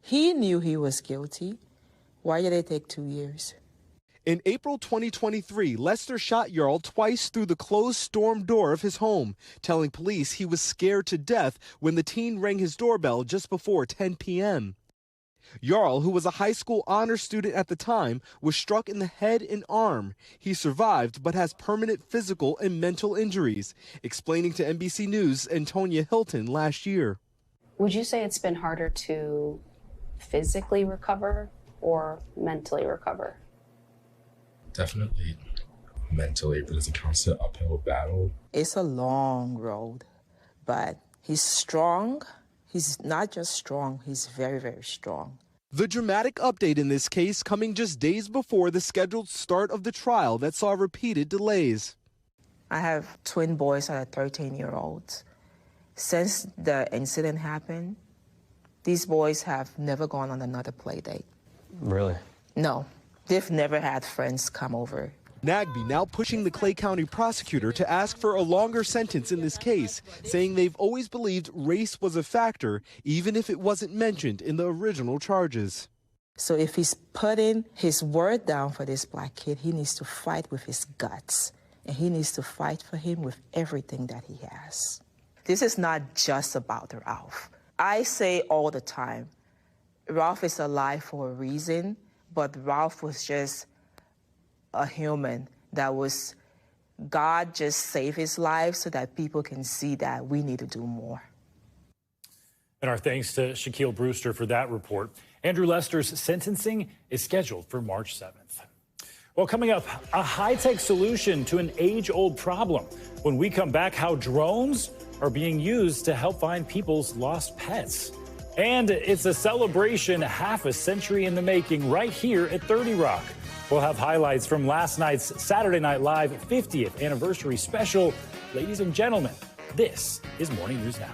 He knew he was guilty. Why did it take 2 years? In April 2023, Lester shot Yarl twice through the closed storm door of his home, telling police he was scared to death when the teen rang his doorbell just before 10 p.m. Yarl, who was a high school honor student at the time, was struck in the head and arm. He survived but has permanent physical and mental injuries, explaining to NBC News' Antonia Hilton last year. Would you say it's been harder to physically recover or mentally recover? Definitely mentally, but it's a constant uphill battle. It's a long road, but he's strong. He's not just strong, he's very, very strong. The dramatic update in this case coming just days before the scheduled start of the trial that saw repeated delays. I have twin boys that are 13-year-olds. Since the incident happened, these boys have never gone on another play date. Really? No, they've never had friends come over. Nagby now pushing the Clay County prosecutor to ask for a longer sentence in this case, saying they've always believed race was a factor, even if it wasn't mentioned in the original charges. So if he's putting his word down for this black kid, he needs to fight with his guts, and he needs to fight for him with everything that he has. This is not just about Ralph. I say all the time, Ralph is alive for a reason, but Ralph was just a human that was, God just saved his life so that people can see that we need to do more. And our thanks to Shaquille Brewster for that report. Andrew Lester's sentencing is scheduled for March 7th. Well, coming up, a high-tech solution to an age-old problem. When we come back, how drones are being used to help find people's lost pets. And it's a celebration half a century in the making right here at 30 Rock. We'll have highlights from last night's Saturday Night Live 50th anniversary special. Ladies and gentlemen, this is Morning News Now.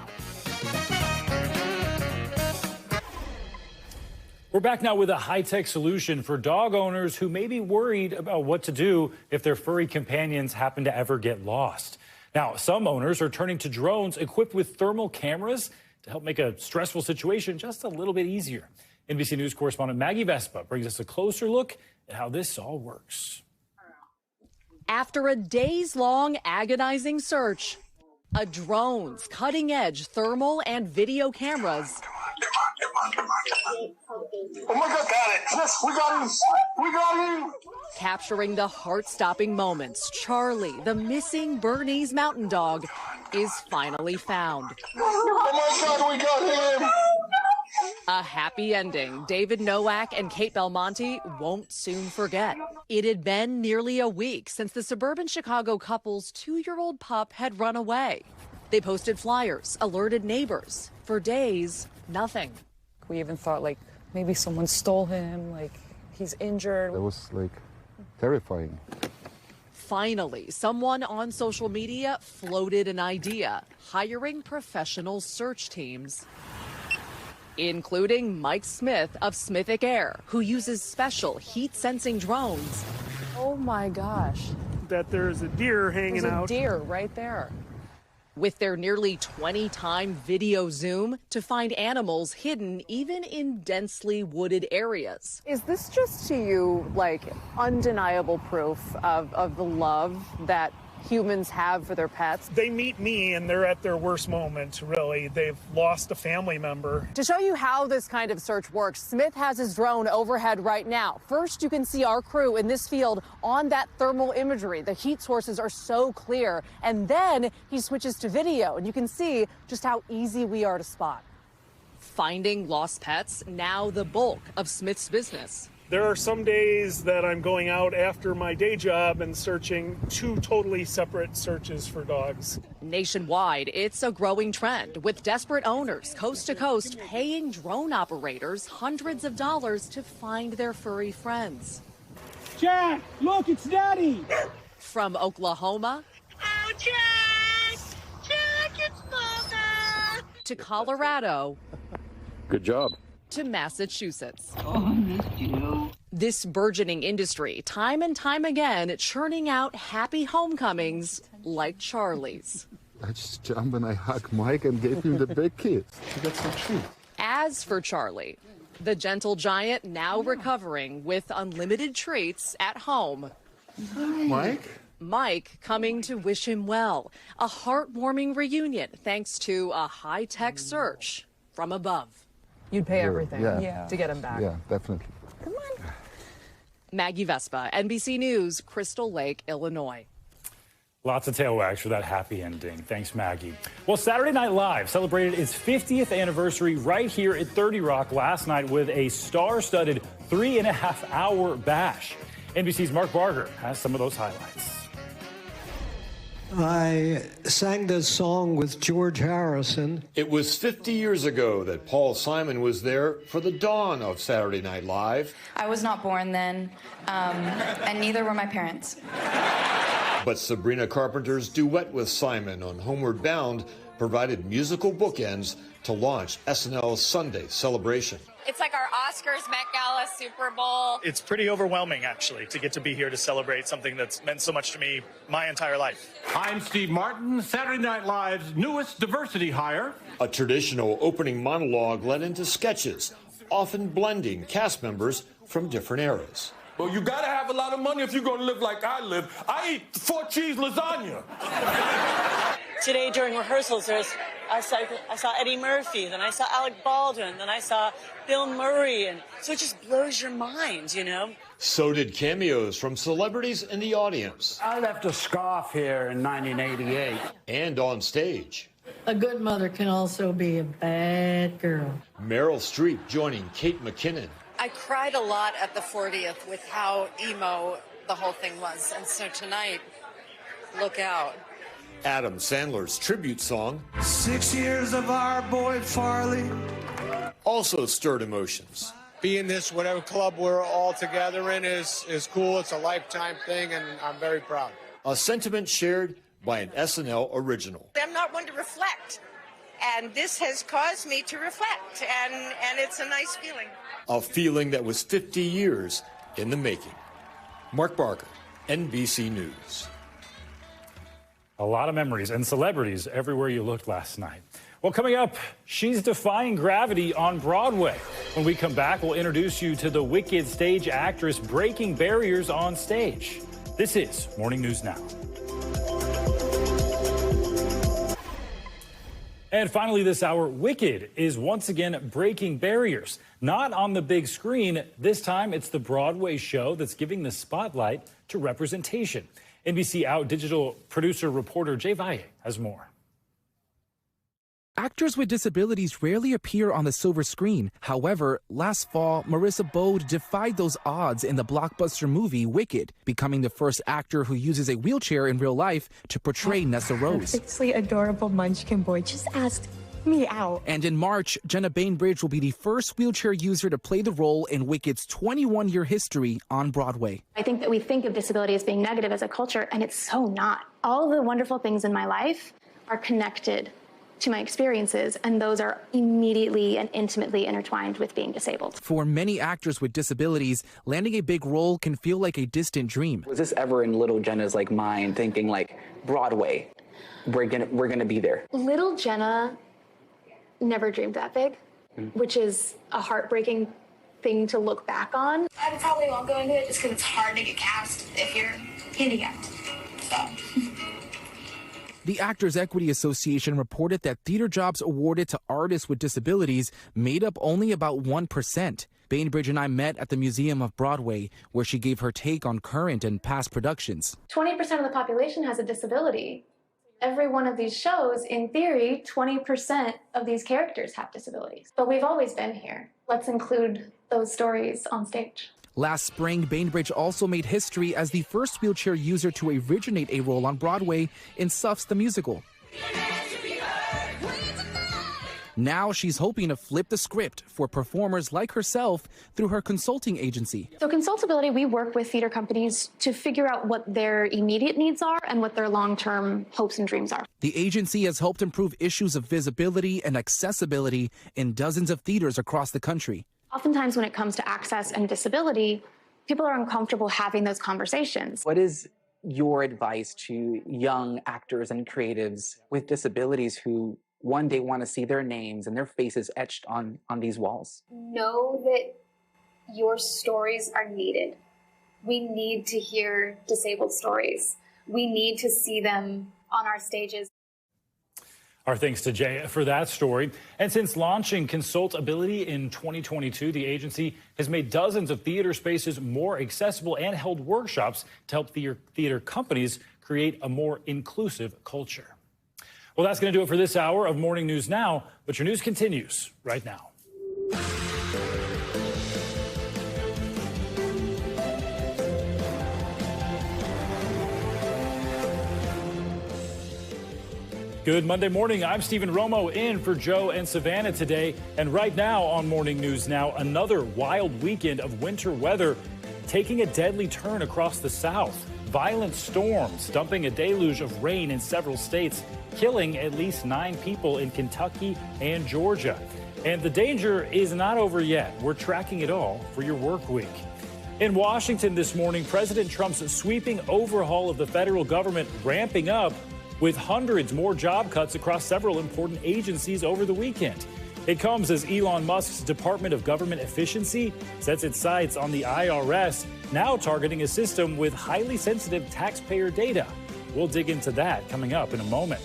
We're back now with a high-tech solution for dog owners who may be worried about what to do if their furry companions happen to ever get lost. Now, some owners are turning to drones equipped with thermal cameras to help make a stressful situation just a little bit easier. NBC News correspondent Maggie Vespa brings us a closer look at how this all works. After a days-long agonizing search, a drone's cutting-edge thermal and video cameras. Oh my God, got it. Yes, we got him. We got him. Capturing the heart-stopping moments, Charlie, the missing Bernese mountain dog, is finally found. Oh my God, we got him. A happy ending David Nowak and Kate Belmonte won't soon forget. It had been nearly a week since the suburban Chicago couple's 2-year-old pup had run away. They posted flyers, alerted neighbors. For days, nothing. We even thought, like, maybe someone stole him, like, he's injured. That was, like, terrifying. Finally, someone on social media floated an idea, hiring professional search teams, including Mike Smith of Smithic Air, who uses special heat-sensing drones. Oh my gosh. That there's a deer hanging out. There's a deer right there. With their nearly 20-time video zoom to find animals hidden even in densely wooded areas. Is this just to you, like, undeniable proof of the love that humans have for their pets? They meet me and they're at their worst moment, really. They've lost a family member. To show you how this kind of search works, Smith has his drone overhead right now. First, you can see our crew in this field on that thermal imagery. The heat sources are so clear. And then he switches to video, and you can see just how easy we are to spot. Finding lost pets, now the bulk of Smith's business. There are some days that I'm going out after my day job and searching 2 totally separate searches for dogs. Nationwide, it's a growing trend, with desperate owners coast to coast paying drone operators hundreds of dollars to find their furry friends. Jack, look, it's Daddy! From Oklahoma Oh, Jack! Jack, it's Mama! to Colorado Good job. to Massachusetts. Oh, I missed you. This burgeoning industry, time and time again, churning out happy homecomings like Charlie's. I just jumped and I hugged Mike and gave him the big kiss. He got some treat. As for Charlie, the gentle giant now recovering with unlimited treats at home. Mike? Mike coming to wish him well. A heartwarming reunion thanks to a high-tech search from above. You'd pay Sure, everything yeah. to get him back. Yeah, definitely. Maggie Vespa, NBC News, Crystal Lake, Illinois. Lots of tail wags for that happy ending. Thanks, Maggie. Well, Saturday Night Live celebrated its 50th anniversary right here at 30 Rock last night with a star-studded 3.5-hour bash. NBC's Mark Barger has some of those highlights. I sang this song with George Harrison. It was 50 years ago that Paul Simon was there for the dawn of Saturday Night Live. I was not born then, and neither were my parents. But Sabrina Carpenter's duet with Simon on Homeward Bound provided musical bookends to launch SNL's Sunday celebration. It's like our Oscars, Met Gala, Super Bowl. It's pretty overwhelming, actually, to get to be here to celebrate something that's meant so much to me my entire life. I'm Steve Martin, Saturday Night Live's newest diversity hire. A traditional opening monologue led into sketches, often blending cast members from different eras. Well, you gotta have a lot of money if you're gonna live like I live. I eat 4-cheese lasagna. Today during rehearsals, I saw Eddie Murphy, then I saw Alec Baldwin, then I saw Bill Murray, and so it just blows your mind, you know? So did cameos from celebrities in the audience. I left a scarf here in 1988. And on stage. A good mother can also be a bad girl. Meryl Streep joining Kate McKinnon. I cried a lot at the 40th with how emo the whole thing was, and so tonight, look out. Adam Sandler's tribute song, 6 years of our boy Farley, also stirred emotions. Being this, whatever club we're all together in is cool. It's a lifetime thing, and I'm very proud. A sentiment shared by an SNL original. I'm not one to reflect, and this has caused me to reflect, and it's a nice feeling. A feeling that was 50 years in the making. Mark Barker, NBC News. A lot of memories and celebrities everywhere you looked last night. Well, coming up, she's defying gravity on Broadway. When we come back, we'll introduce you to the Wicked stage actress breaking barriers on stage. This is Morning News Now. And finally this hour, Wicked is once again breaking barriers. Not on the big screen. This time, it's the Broadway show that's giving the spotlight to representation. NBC Out Digital producer reporter Jay Valle has more. Actors with disabilities rarely appear on the silver screen. However, last fall, Marissa Bode defied those odds in the blockbuster movie Wicked, becoming the first actor who uses a wheelchair in real life to portray Nessa Rose. Perfectly adorable munchkin boy just asked me out. And in March, Jenna Bainbridge will be the first wheelchair user to play the role in Wicked's 21-year history on Broadway. I think that we think of disability as being negative as a culture, and it's so not. All the wonderful things in my life are connected to my experiences, and those are immediately and intimately intertwined with being disabled. For many actors with disabilities, landing a big role can feel like a distant dream. Was this ever in little Jenna's mind, thinking like, Broadway, we're gonna be there? Little Jenna never dreamed that big, which is a heartbreaking thing to look back on. I probably won't go into it just because it's hard to get cast if you're handicapped. So. The Actors Equity Association reported that theater jobs awarded to artists with disabilities made up only about 1%. Bainbridge and I met at the Museum of Broadway, where she gave her take on current and past productions. 20% of the population has a disability. Every one of these shows, in theory, 20% of these characters have disabilities. But we've always been here. Let's include those stories on stage. Last spring, Bainbridge also made history as the first wheelchair user to originate a role on Broadway in Suff's The Musical. Now she's hoping to flip the script for performers like herself through her consulting agency. So Consultability, we work with theater companies to figure out what their immediate needs are and what their long-term hopes and dreams are. The agency has helped improve issues of visibility and accessibility in dozens of theaters across the country. Oftentimes when it comes to access and disability, people are uncomfortable having those conversations. What is your advice to young actors and creatives with disabilities who one day want to see their names and their faces etched on these walls? Know that your stories are needed. We need to hear disabled stories. We need to see them on our stages. Our thanks to Jay for that story. And since launching Consultability in 2022, the agency has made dozens of theater spaces more accessible and held workshops to help theater companies create a more inclusive culture. Well, that's going to do it for this hour of Morning News Now, but your news continues right now. Good Monday morning. I'm Stephen Romo in for Joe and Savannah today. And right now on Morning News Now, another wild weekend of winter weather taking a deadly turn across the South. Violent storms dumping a deluge of rain in several states, killing at least 9 people in Kentucky and Georgia. And the danger is not over yet. We're tracking it all for your work week. In Washington this morning, President Trump's sweeping overhaul of the federal government ramping up with hundreds more job cuts across several important agencies over the weekend. It comes as Elon Musk's Department of Government Efficiency sets its sights on the IRS, now targeting a system with highly sensitive taxpayer data. We'll dig into that coming up in a moment.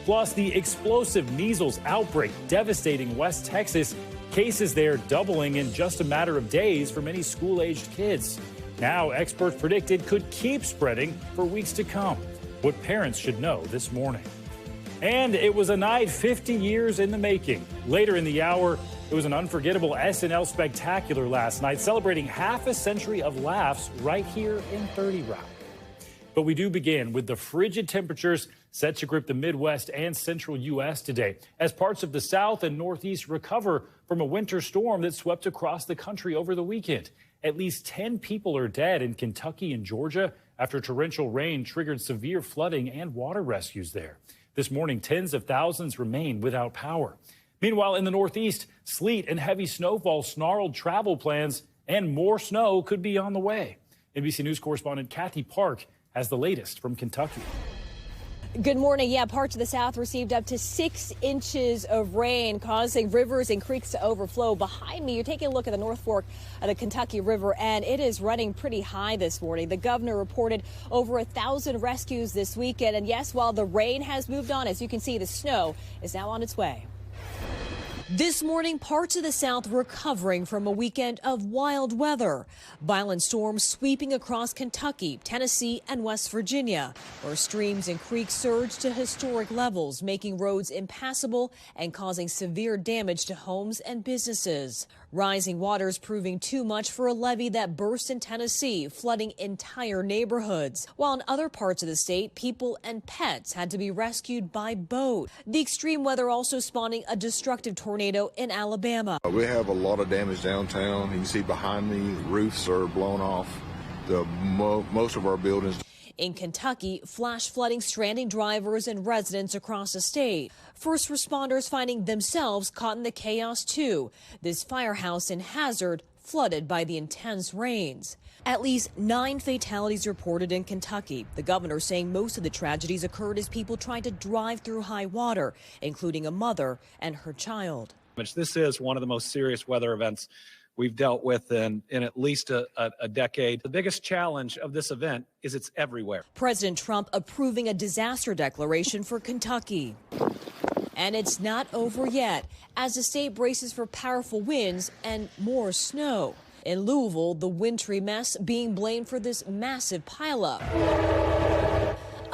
Plus, the explosive measles outbreak devastating West Texas, cases there doubling in just a matter of days for many school-aged kids. Now, experts predict it could keep spreading for weeks to come. What parents should know this morning. And it was a night 50 years in the making. Later in the hour, it was an unforgettable SNL spectacular last night, celebrating half a century of laughs right here in 30 Rock. But we do begin with the frigid temperatures set to grip the Midwest and central U.S. today, as parts of the South and Northeast recover from a winter storm that swept across the country over the weekend. At least 10 people are dead in Kentucky and Georgia after torrential rain triggered severe flooding and water rescues there. This morning, tens of thousands remain without power. Meanwhile, in the Northeast, sleet and heavy snowfall snarled travel plans, and more snow could be on the way. NBC News correspondent Kathy Park has the latest from Kentucky. Good morning. Yeah, parts of the South received up to 6 inches of rain, causing rivers and creeks to overflow. Behind me, you're taking a look at the North Fork of the Kentucky River, and it is running pretty high this morning. The governor reported over 1,000 rescues this weekend. And yes, while the rain has moved on, as you can see, the snow is now on its way. This morning, parts of the South recovering from a weekend of wild weather. Violent storms sweeping across Kentucky, Tennessee, and West Virginia, where streams and creeks surged to historic levels, making roads impassable and causing severe damage to homes and businesses. Rising waters proving too much for a levee that burst in Tennessee, flooding entire neighborhoods. While in other parts of the state, people and pets had to be rescued by boat. The extreme weather also spawning a destructive tornado in Alabama. We have a lot of damage downtown. You can see behind me, roofs are blown off. Most of our buildings. In Kentucky, flash flooding stranding drivers and residents across the state. First responders finding themselves caught in the chaos, too. This firehouse in Hazard flooded by the intense rains. At least 9 fatalities reported in Kentucky. The governor saying most of the tragedies occurred as people tried to drive through high water, including a mother and her child. This is one of the most serious weather events we've dealt with in at least a decade. The biggest challenge of this event is it's everywhere. President Trump approving a disaster declaration for Kentucky. And it's not over yet, as the state braces for powerful winds and more snow. In Louisville, the wintry mess being blamed for this massive pileup.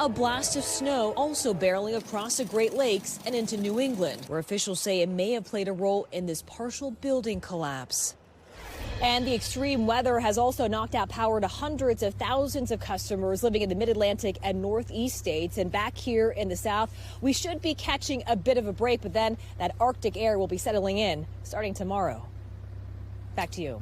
A blast of snow also barreling across the Great Lakes and into New England, where officials say it may have played a role in this partial building collapse. And the extreme weather has also knocked out power to hundreds of thousands of customers living in the mid-Atlantic and northeast states. And back here in the south, we should be catching a bit of a break, but then that Arctic air will be settling in starting tomorrow. Back to you.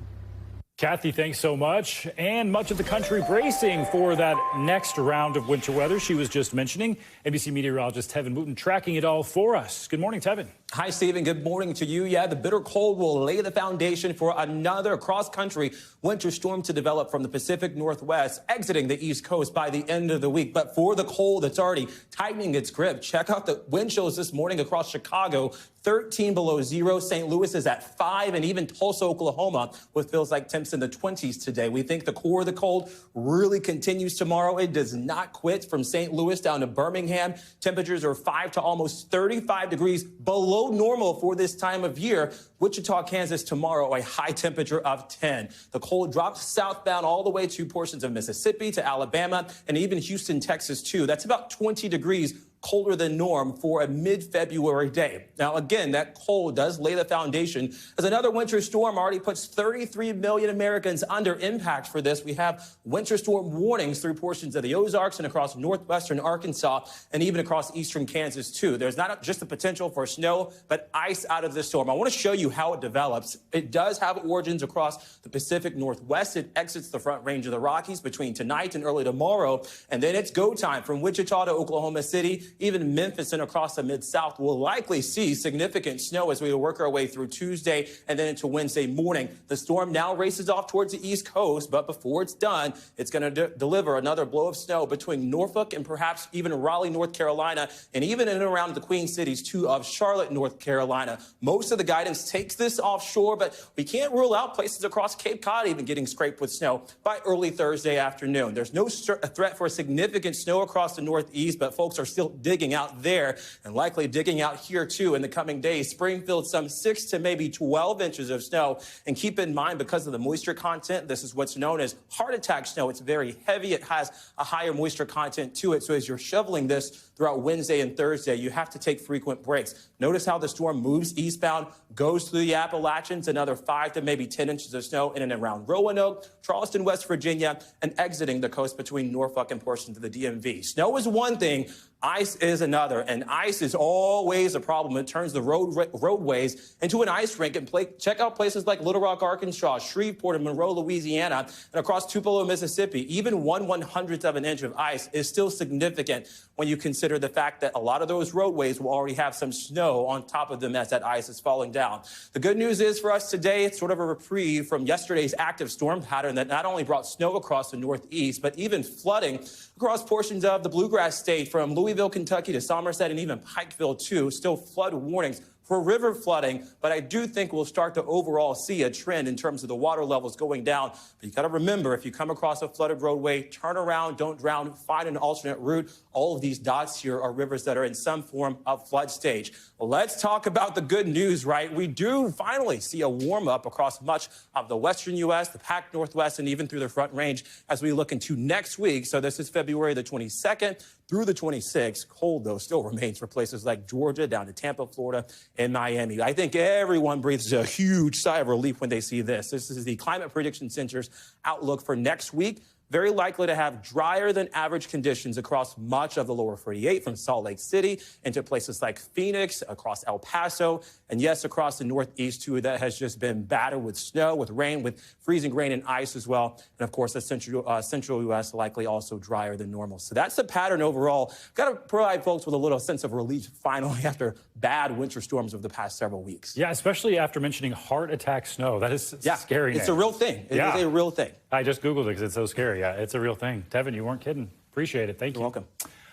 Kathy, thanks so much. And much of the country bracing for that next round of winter weather she was just mentioning. NBC meteorologist Tevin Wooten tracking it all for us. Good morning, Tevin. Hi, Stephen. Good morning to you. Yeah, the bitter cold will lay the foundation for another cross-country winter storm to develop from the Pacific Northwest, exiting the East Coast by the end of the week. But for the cold, it's already tightening its grip. Check out the wind chills this morning across Chicago, 13 below zero. St. Louis is at 5, and even Tulsa, Oklahoma, with feels like temps in the 20s today. We think the core of the cold really continues tomorrow. It does not quit from St. Louis down to Birmingham. Temperatures are 5 to almost 35 degrees below normal for this time of year. Wichita, Kansas tomorrow, a high temperature of 10. The cold drops southbound all the way to portions of Mississippi, to Alabama, and even Houston, Texas, too. That's about 20 degrees colder than norm for a mid-February day. Now, again, that cold does lay the foundation as another winter storm already puts 33 million Americans under impact for this. We have winter storm warnings through portions of the Ozarks and across northwestern Arkansas and even across eastern Kansas, too. There's not just the potential for snow, but ice out of this storm. I want to show you how it develops. It does have origins across the Pacific Northwest. It exits the front range of the Rockies between tonight and early tomorrow, and then it's go time from Wichita to Oklahoma City. Even Memphis and across the Mid-South will likely see significant snow as we work our way through Tuesday and then into Wednesday morning. The storm now races off towards the East Coast, but before it's done, it's going to deliver another blow of snow between Norfolk and perhaps even Raleigh, North Carolina, and even in and around the Queen Cities, too, of Charlotte, North Carolina. Most of the guidance takes this offshore, but we can't rule out places across Cape Cod even getting scraped with snow by early Thursday afternoon. There's no threat for significant snow across the Northeast, but folks are still digging out there and likely digging out here too in the coming days. Springfield, some 6 to maybe 12 inches of snow. And keep in mind, because of the moisture content, this is what's known as heart attack snow. It's very heavy. It has a higher moisture content to it. So as you're shoveling this throughout Wednesday and Thursday, you have to take frequent breaks. Notice how the storm moves eastbound, goes through the Appalachians, another 5 to maybe 10 inches of snow in and around Roanoke, Charleston, West Virginia, and exiting the coast between Norfolk and portions of the DMV. Snow is one thing. Ice is another, and ice is always a problem. It turns the roadways into an ice rink. And check out places like Little Rock, Arkansas, Shreveport, and Monroe, Louisiana, and across Tupelo, Mississippi. Even 1/100th of an inch of ice is still significant when you consider the fact that a lot of those roadways will already have some snow on top of them as that ice is falling down. The good news is for us today, it's sort of a reprieve from yesterday's active storm pattern that not only brought snow across the Northeast, but even flooding across portions of the Bluegrass State from Louisville, Kentucky to Somerset and even Pikeville, too. Still flood warnings for river flooding, but I do think we'll start to overall see a trend in terms of the water levels going down. But you got to remember, if you come across a flooded roadway, turn around, don't drown, find an alternate route. All of these dots here are rivers that are in some form of flood stage. Well, let's talk about the good news, right? We do finally see a warm up across much of the western U.S., the Pac Northwest, and even through the Front Range as we look into next week. So this is February the 22nd through the 26th. Cold, though, still remains for places like Georgia, down to Tampa, Florida, and Miami. I think everyone breathes a huge sigh of relief when they see this. This is the Climate Prediction Center's outlook for next week. Very likely to have drier than average conditions across much of the lower 48, from Salt Lake City into places like Phoenix, across El Paso, and yes, across the Northeast, too, that has just been battered with snow, with rain, with freezing rain and ice as well. And of course, the central U.S. likely also drier than normal. So that's the pattern overall. Got to provide folks with a little sense of relief finally after bad winter storms of the past several weeks. Yeah, especially after mentioning heart attack snow. That is scary. It's a real thing. It is a real thing. I just Googled it because it's so scary. Yeah, it's a real thing. Tevin, you weren't kidding. Appreciate it. Thank you. You're welcome.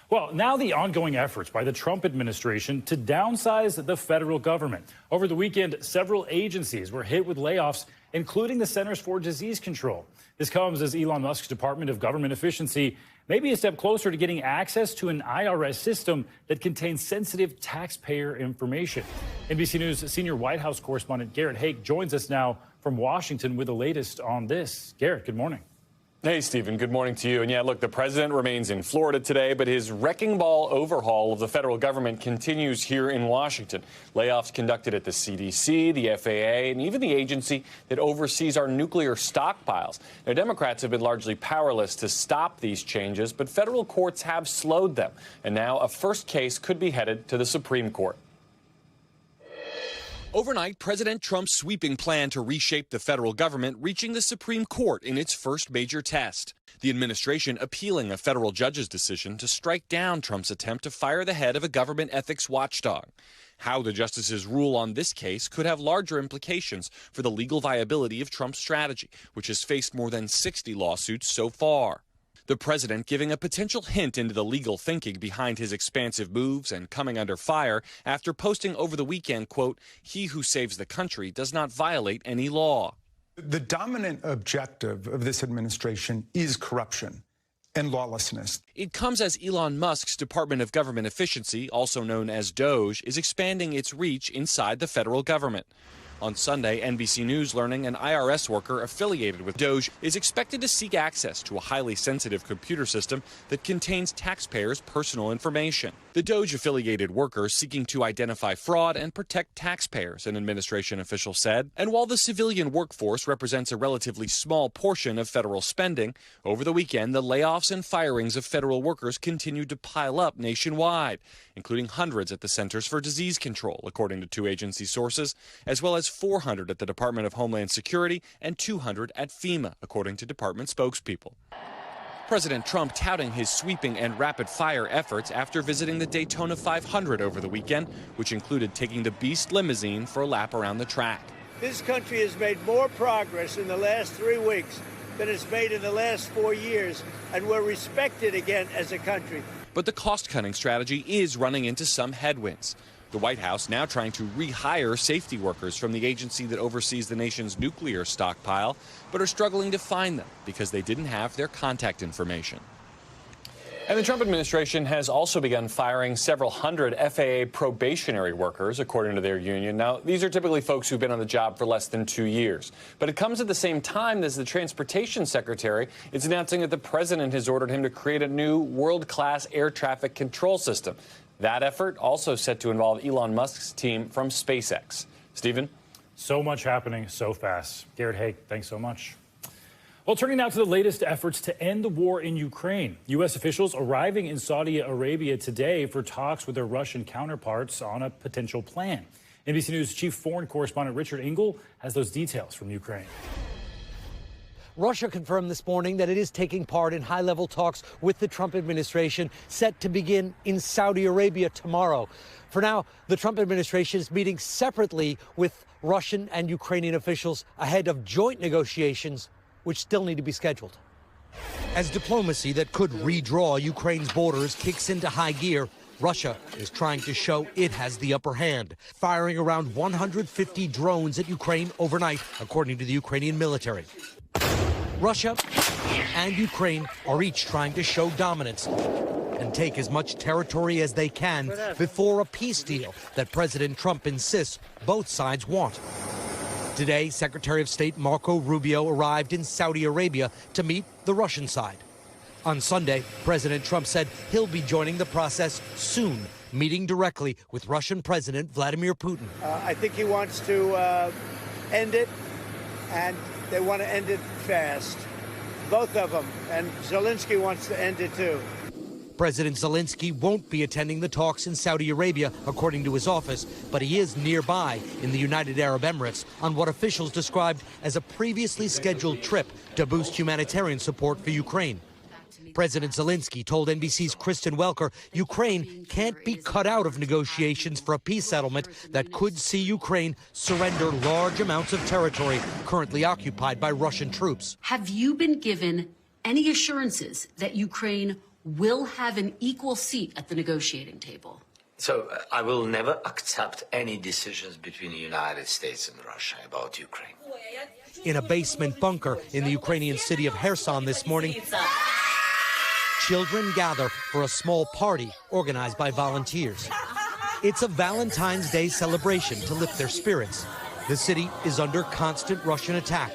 Well, now the ongoing efforts by the Trump administration to downsize the federal government. Over the weekend, several agencies were hit with layoffs, including the Centers for Disease Control. This comes as Elon Musk's Department of Government Efficiency may be a step closer to getting access to an IRS system that contains sensitive taxpayer information. NBC News senior White House correspondent Garrett Haake joins us now from Washington with the latest on this. Garrett, good morning. Hey, Stephen, good morning to you. And yeah, look, the president remains in Florida today, but his wrecking ball overhaul of the federal government continues here in Washington. Layoffs conducted at the CDC, the FAA, and even the agency that oversees our nuclear stockpiles. Now, Democrats have been largely powerless to stop these changes, but federal courts have slowed them. And now a first case could be headed to the Supreme Court. Overnight, President Trump's sweeping plan to reshape the federal government reaching the Supreme Court in its first major test. The administration appealing a federal judge's decision to strike down Trump's attempt to fire the head of a government ethics watchdog. How the justices rule on this case could have larger implications for the legal viability of Trump's strategy, which has faced more than 60 lawsuits so far. The president giving a potential hint into the legal thinking behind his expansive moves and coming under fire after posting over the weekend, quote, "He who saves the country does not violate any law." The dominant objective of this administration is corruption and lawlessness. It comes as Elon Musk's Department of Government Efficiency, also known as DOGE, is expanding its reach inside the federal government. On Sunday, NBC News learning an IRS worker affiliated with DOGE is expected to seek access to a highly sensitive computer system that contains taxpayers' personal information. The DOGE-affiliated worker seeking to identify fraud and protect taxpayers, an administration official said. And while the civilian workforce represents a relatively small portion of federal spending, over the weekend the layoffs and firings of federal workers continued to pile up nationwide, including hundreds at the Centers for Disease Control, according to two agency sources, as well as 400 at the Department of Homeland Security and 200 at FEMA, according to department spokespeople. President Trump touting his sweeping and rapid-fire efforts after visiting the Daytona 500 over the weekend, which included taking the Beast limousine for a lap around the track. This country has made more progress in the last 3 weeks than it's made in the last 4 years, and we're respected again as a country. But the cost-cutting strategy is running into some headwinds. The White House now trying to rehire safety workers from the agency that oversees the nation's nuclear stockpile, but are struggling to find them because they didn't have their contact information. And the Trump administration has also begun firing several hundred FAA probationary workers, according to their union. Now, these are typically folks who've been on the job for less than 2 years. But it comes at the same time as the transportation secretary is announcing that the president has ordered him to create a new world-class air traffic control system. That effort also set to involve Elon Musk's team from SpaceX. Stephen? So much happening so fast. Garrett Haig, thanks so much. Well, turning now to the latest efforts to end the war in Ukraine. U.S. officials arriving in Saudi Arabia today for talks with their Russian counterparts on a potential plan. NBC News chief foreign correspondent Richard Engel has those details from Ukraine. Russia confirmed this morning that it is taking part in high-level talks with the Trump administration set to begin in Saudi Arabia tomorrow. For now, the Trump administration is meeting separately with Russian and Ukrainian officials ahead of joint negotiations, which still need to be scheduled. As diplomacy that could redraw Ukraine's borders kicks into high gear, Russia is trying to show it has the upper hand, firing around 150 drones at Ukraine overnight, according to the Ukrainian military. Russia and Ukraine are each trying to show dominance and take as much territory as they can before a peace deal that President Trump insists both sides want. Today, Secretary of State Marco Rubio arrived in Saudi Arabia to meet the Russian side. On Sunday, President Trump said he'll be joining the process soon, meeting directly with Russian President Vladimir Putin. I think he wants to end it, and they want to end it fast. Both of them. And Zelensky wants to end it, too. President Zelensky won't be attending the talks in Saudi Arabia, according to his office, but he is nearby in the United Arab Emirates on what officials described as a previously scheduled trip to boost humanitarian support for Ukraine. President Zelensky told NBC's Kristen Welker Ukraine can't be cut out of negotiations for a peace settlement that could see Ukraine surrender large amounts of territory currently occupied by Russian troops. Have you been given any assurances that Ukraine will have an equal seat at the negotiating table? So I will never accept any decisions between the United States and Russia about Ukraine. In a basement bunker in the Ukrainian city of Kherson this morning, children gather for a small party organized by volunteers. It's a Valentine's Day celebration to lift their spirits. The city is under constant Russian attack.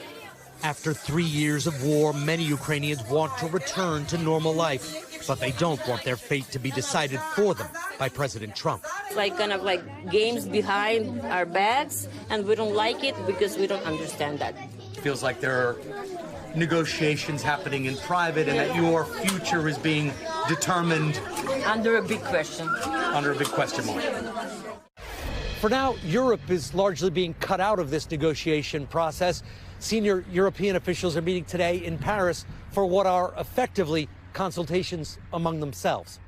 After 3 years of war, many Ukrainians want to return to normal life, but they don't want their fate to be decided for them by President Trump. Like kind of like games behind our backs, and we don't like it because we don't understand that. It feels like there are negotiations happening in private and that your future is being determined under a big question. Under a big question mark. For now, Europe is largely being cut out of this negotiation process. Senior European officials are meeting today in Paris for what are effectively consultations among themselves.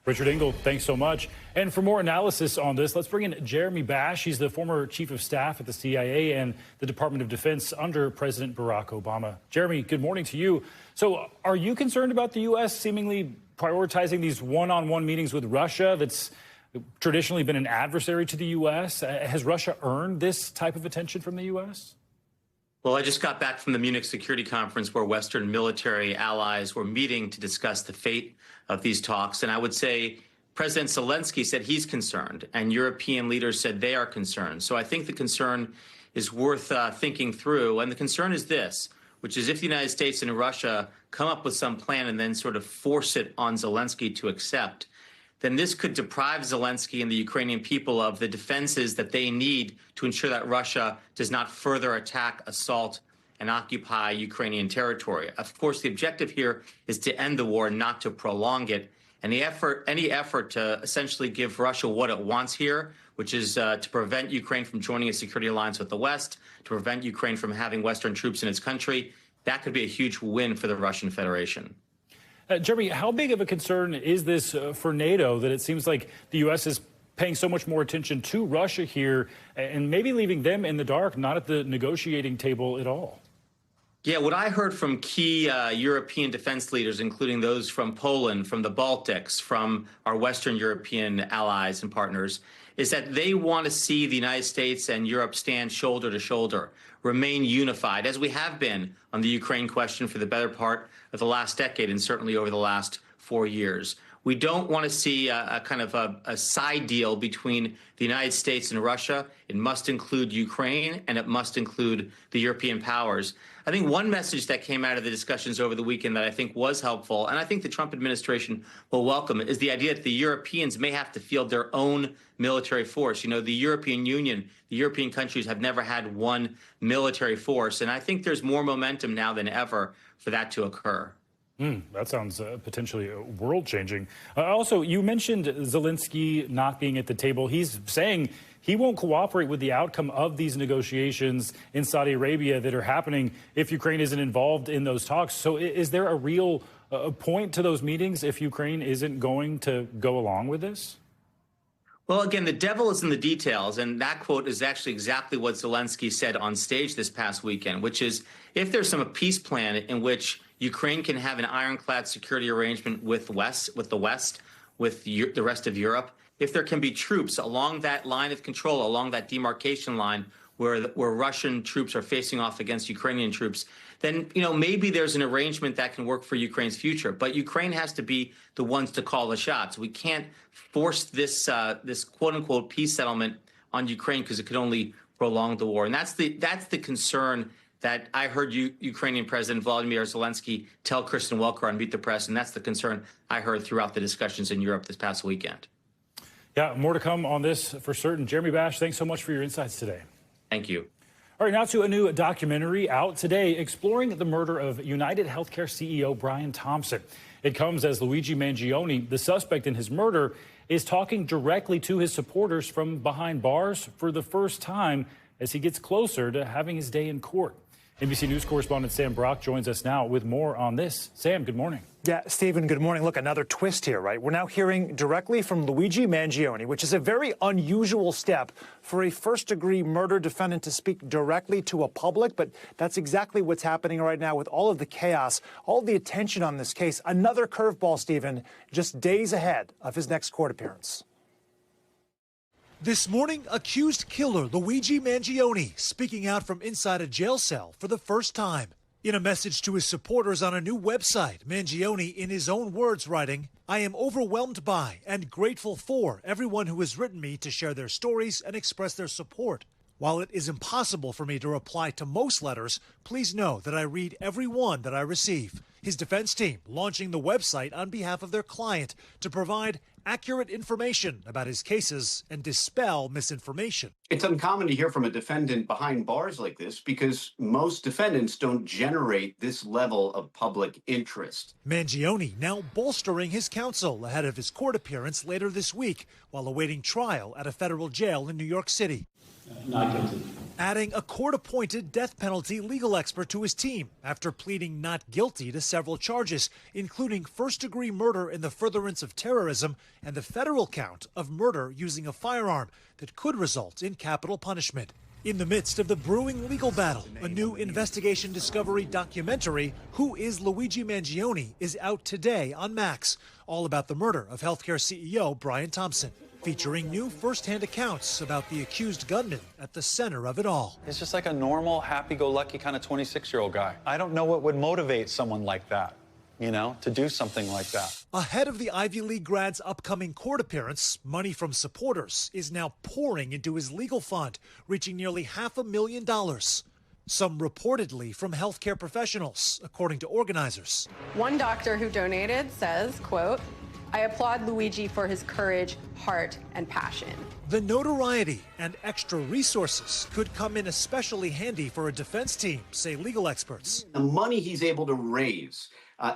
Richard Engel, thanks so much. And for more analysis on this, let's bring in Jeremy Bash. He's the former chief of staff at the CIA and the Department of Defense under President Barack Obama. Jeremy, good morning to you. So are you concerned about the U.S. seemingly prioritizing these one-on-one meetings with Russia that's traditionally been an adversary to the U.S.? Has Russia earned this type of attention from the U.S.? Well, I just got back from the Munich Security Conference where Western military allies were meeting to discuss the fate of these talks. And I would say President Zelensky said he's concerned, and European leaders said they are concerned. So I think the concern is worth thinking through. And the concern is this, which is if the United States and Russia come up with some plan and then sort of force it on Zelensky to accept, then this could deprive Zelensky and the Ukrainian people of the defenses that they need to ensure that Russia does not further attack, assault, and occupy Ukrainian territory. Of course, the objective here is to end the war, not to prolong it. And any effort to essentially give Russia what it wants here, which is to prevent Ukraine from joining a security alliance with the West, to prevent Ukraine from having Western troops in its country, that could be a huge win for the Russian Federation. Jeremy, how big of a concern is this for NATO that it seems like the U.S. is paying so much more attention to Russia here and maybe leaving them in the dark, not at the negotiating table at all? Yeah, what I heard from key European defense leaders, including those from Poland, from the Baltics, from our Western European allies and partners, is that they want to see the United States and Europe stand shoulder to shoulder, remain unified, as we have been on the Ukraine question for the better part of the last decade and certainly over the last 4 years. We don't want to see a kind of a side deal between the United States and Russia. It must include Ukraine, and it must include the European powers. I think one message that came out of the discussions over the weekend that I think was helpful, and I think the Trump administration will welcome, is the idea that the Europeans may have to field their own military force. You know, the European Union, the European countries have never had one military force, and I think there's more momentum now than ever for that to occur. That sounds potentially world-changing. Also, you mentioned Zelensky not being at the table. He's saying he won't cooperate with the outcome of these negotiations in Saudi Arabia that are happening if Ukraine isn't involved in those talks. So is there a real point to those meetings if Ukraine isn't going to go along with this? Well, again, the devil is in the details, and that quote is actually exactly what Zelensky said on stage this past weekend, which is if there's some peace plan in which Ukraine can have an ironclad security arrangement with the West, with the rest of Europe, if there can be troops along that line of control, along that demarcation line where Russian troops are facing off against Ukrainian troops, then, you know, maybe there's an arrangement that can work for Ukraine's future. But Ukraine has to be the ones to call the shots. We can't force this this quote unquote peace settlement on Ukraine because it could only prolong the war. And that's the concern that I heard Ukrainian President Volodymyr Zelensky tell Kristen Welker on Meet the Press, and that's the concern I heard throughout the discussions in Europe this past weekend. Yeah, more to come on this for certain. Jeremy Bash, thanks so much for your insights today. Thank you. All right, now to a new documentary out today exploring the murder of United Healthcare CEO Brian Thompson. It comes as Luigi Mangione, the suspect in his murder, is talking directly to his supporters from behind bars for the first time as he gets closer to having his day in court. NBC News correspondent Sam Brock joins us now with more on this. Sam, good morning. Yeah, Stephen, good morning. Look, another twist here, right? We're now hearing directly from Luigi Mangione, which is a very unusual step for a first-degree murder defendant to speak directly to a public. But that's exactly what's happening right now with all of the chaos, all the attention on this case. Another curveball, Stephen, just days ahead of his next court appearance. This morning, accused killer Luigi Mangione speaking out from inside a jail cell for the first time. In a message to his supporters on a new website, Mangione, in his own words, writing, "I am overwhelmed by and grateful for everyone who has written me to share their stories and express their support. While it is impossible for me to reply to most letters, please know that I read every one that I receive. His defense team launching the website on behalf of their client to provide accurate information about his cases and dispel misinformation. It's uncommon to hear from a defendant behind bars like this because most defendants don't generate this level of public interest. Mangione now bolstering his counsel ahead of his court appearance later this week while awaiting trial at a federal jail in New York City. Not guilty. Adding a court-appointed death penalty legal expert to his team after pleading not guilty to several charges, including first-degree murder in the furtherance of terrorism and the federal count of murder using a firearm that could result in capital punishment. In the midst of the brewing legal battle, a new investigation discovery documentary, Who is Luigi Mangione, is out today on Max, all about the murder of healthcare CEO Brian Thompson, featuring new first-hand accounts about the accused gunman at the center of it all. He's just like a normal, happy-go-lucky kind of 26-year-old guy. I don't know what would motivate someone like that, you know, to do something like that. Ahead of the Ivy League grad's upcoming court appearance, money from supporters is now pouring into his legal fund, reaching nearly $500,000. Some reportedly from healthcare professionals, according to organizers. One doctor who donated says, quote, "I applaud Luigi for his courage, heart, and passion." The notoriety and extra resources could come in especially handy for a defense team, say legal experts. The money he's able to raise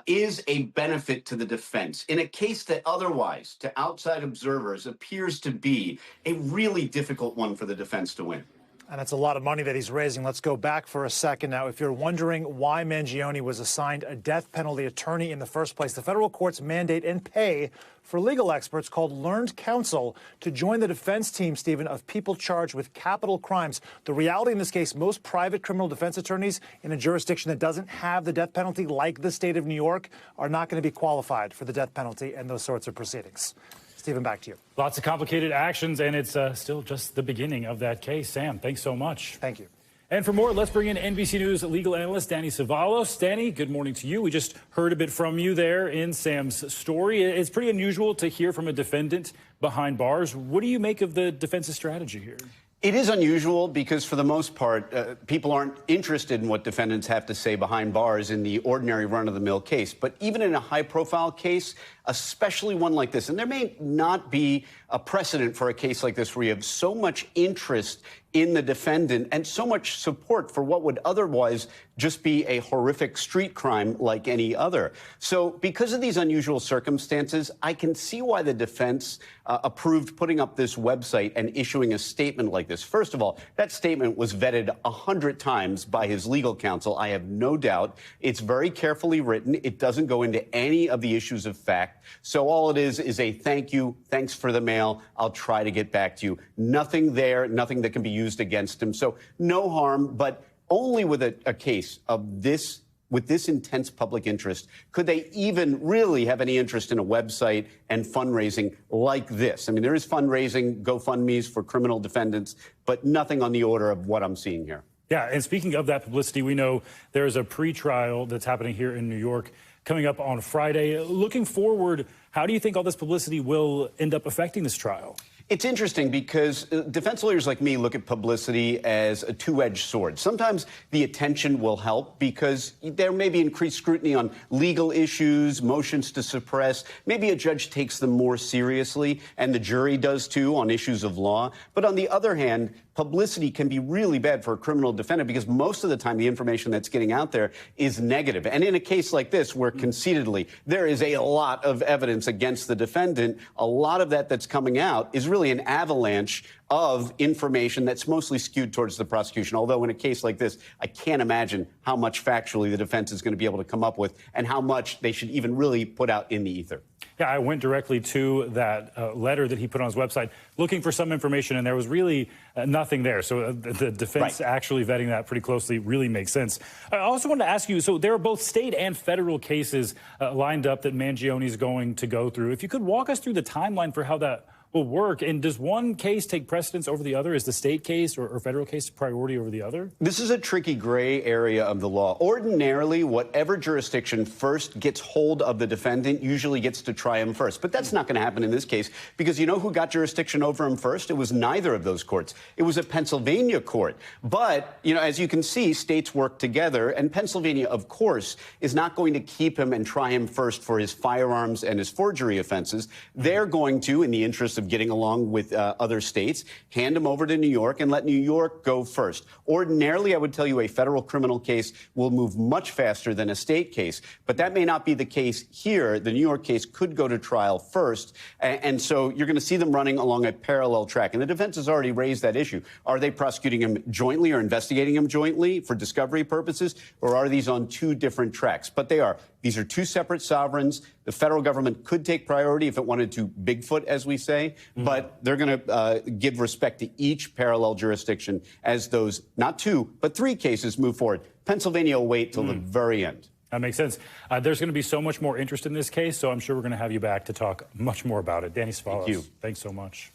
is a benefit to the defense in a case that otherwise, to outside observers, appears to be a really difficult one for the defense to win. And it's a lot of money that he's raising. Let's go back for a second now. If you're wondering why Mangione was assigned a death penalty attorney in the first place, the federal courts mandate and pay for legal experts called learned counsel to join the defense team, Stephen, of people charged with capital crimes. The reality in this case, most private criminal defense attorneys in a jurisdiction that doesn't have the death penalty, like the state of New York, are not going to be qualified for the death penalty and those sorts of proceedings. Stephen, back to you. Lots of complicated actions, and it's still just the beginning of that case. Sam, thanks so much. Thank you. And for more, let's bring in NBC News legal analyst Danny Savalos. Danny, good morning to you. We just heard a bit from you there in Sam's story. It's pretty unusual to hear from a defendant behind bars. What do you make of the defense's strategy here? It is unusual because, for the most part, people aren't interested in what defendants have to say behind bars in the ordinary run-of-the-mill case. But even in a high-profile case, especially one like this, and there may not be a precedent for a case like this where you have so much interest in the defendant and so much support for what would otherwise just be a horrific street crime like any other. So because of these unusual circumstances, I can see why the defense approved putting up this website and issuing a statement like this. First of all, that statement was vetted 100 times by his legal counsel. I have no doubt. It's very carefully written. It doesn't go into any of the issues of fact. So all it is a thank you, thanks for the mail, I'll try to get back to you. Nothing there, nothing that can be used against him. So no harm, but only with a case of this, with this intense public interest, could they even really have any interest in a website and fundraising like this? I mean, there is fundraising, GoFundMes for criminal defendants, but nothing on the order of what I'm seeing here. Yeah, and speaking of that publicity, we know there's a pre-trial that's happening here in New York coming up on Friday. Looking forward, how do you think all this publicity will end up affecting this trial? It's interesting because defense lawyers like me look at publicity as a two-edged sword. Sometimes the attention will help because there may be increased scrutiny on legal issues, motions to suppress. Maybe a judge takes them more seriously, and the jury does too on issues of law. But on the other hand, publicity can be really bad for a criminal defendant because most of the time the information that's getting out there is negative. And in a case like this, where conceitedly there is a lot of evidence against the defendant, a lot of that's coming out is really an avalanche of information that's mostly skewed towards the prosecution. Although in a case like this, I can't imagine how much factually the defense is going to be able to come up with and how much they should even really put out in the ether. Yeah, I went directly to that letter that he put on his website looking for some information, and there was really nothing there. So the defense actually vetting that pretty closely really makes sense. I also wanted to ask you, so there are both state and federal cases lined up that Mangione is going to go through. If you could walk us through the timeline for how that will work. And does one case take precedence over the other? Is the state case or federal case priority over the other? This is a tricky gray area of the law. Ordinarily, whatever jurisdiction first gets hold of the defendant usually gets to try him first. But that's not going to happen in this case, because you know who got jurisdiction over him first? It was neither of those courts. It was a Pennsylvania court. But, you know, as you can see, states work together, and Pennsylvania, of course, is not going to keep him and try him first for his firearms and his forgery offenses. They're going to, in the interest of getting along with other states, hand him over to New York and let New York go first. Ordinarily, I would tell you a federal criminal case will move much faster than a state case, but that may not be the case here. The New York case could go to trial first, and so you're going to see them running along a parallel track. And the defense has already raised that issue. Are they prosecuting him jointly or investigating him jointly for discovery purposes, or are these on two different tracks? But they are. These are two separate sovereigns. The federal government could take priority if it wanted to Bigfoot, as we say, but they're going to give respect to each parallel jurisdiction as those, not two, but three cases move forward. Pennsylvania will wait till the very end. That makes sense. There's going to be so much more interest in this case, so I'm sure we're going to have you back to talk much more about it. Danny Savalas, thank you. Thanks so much.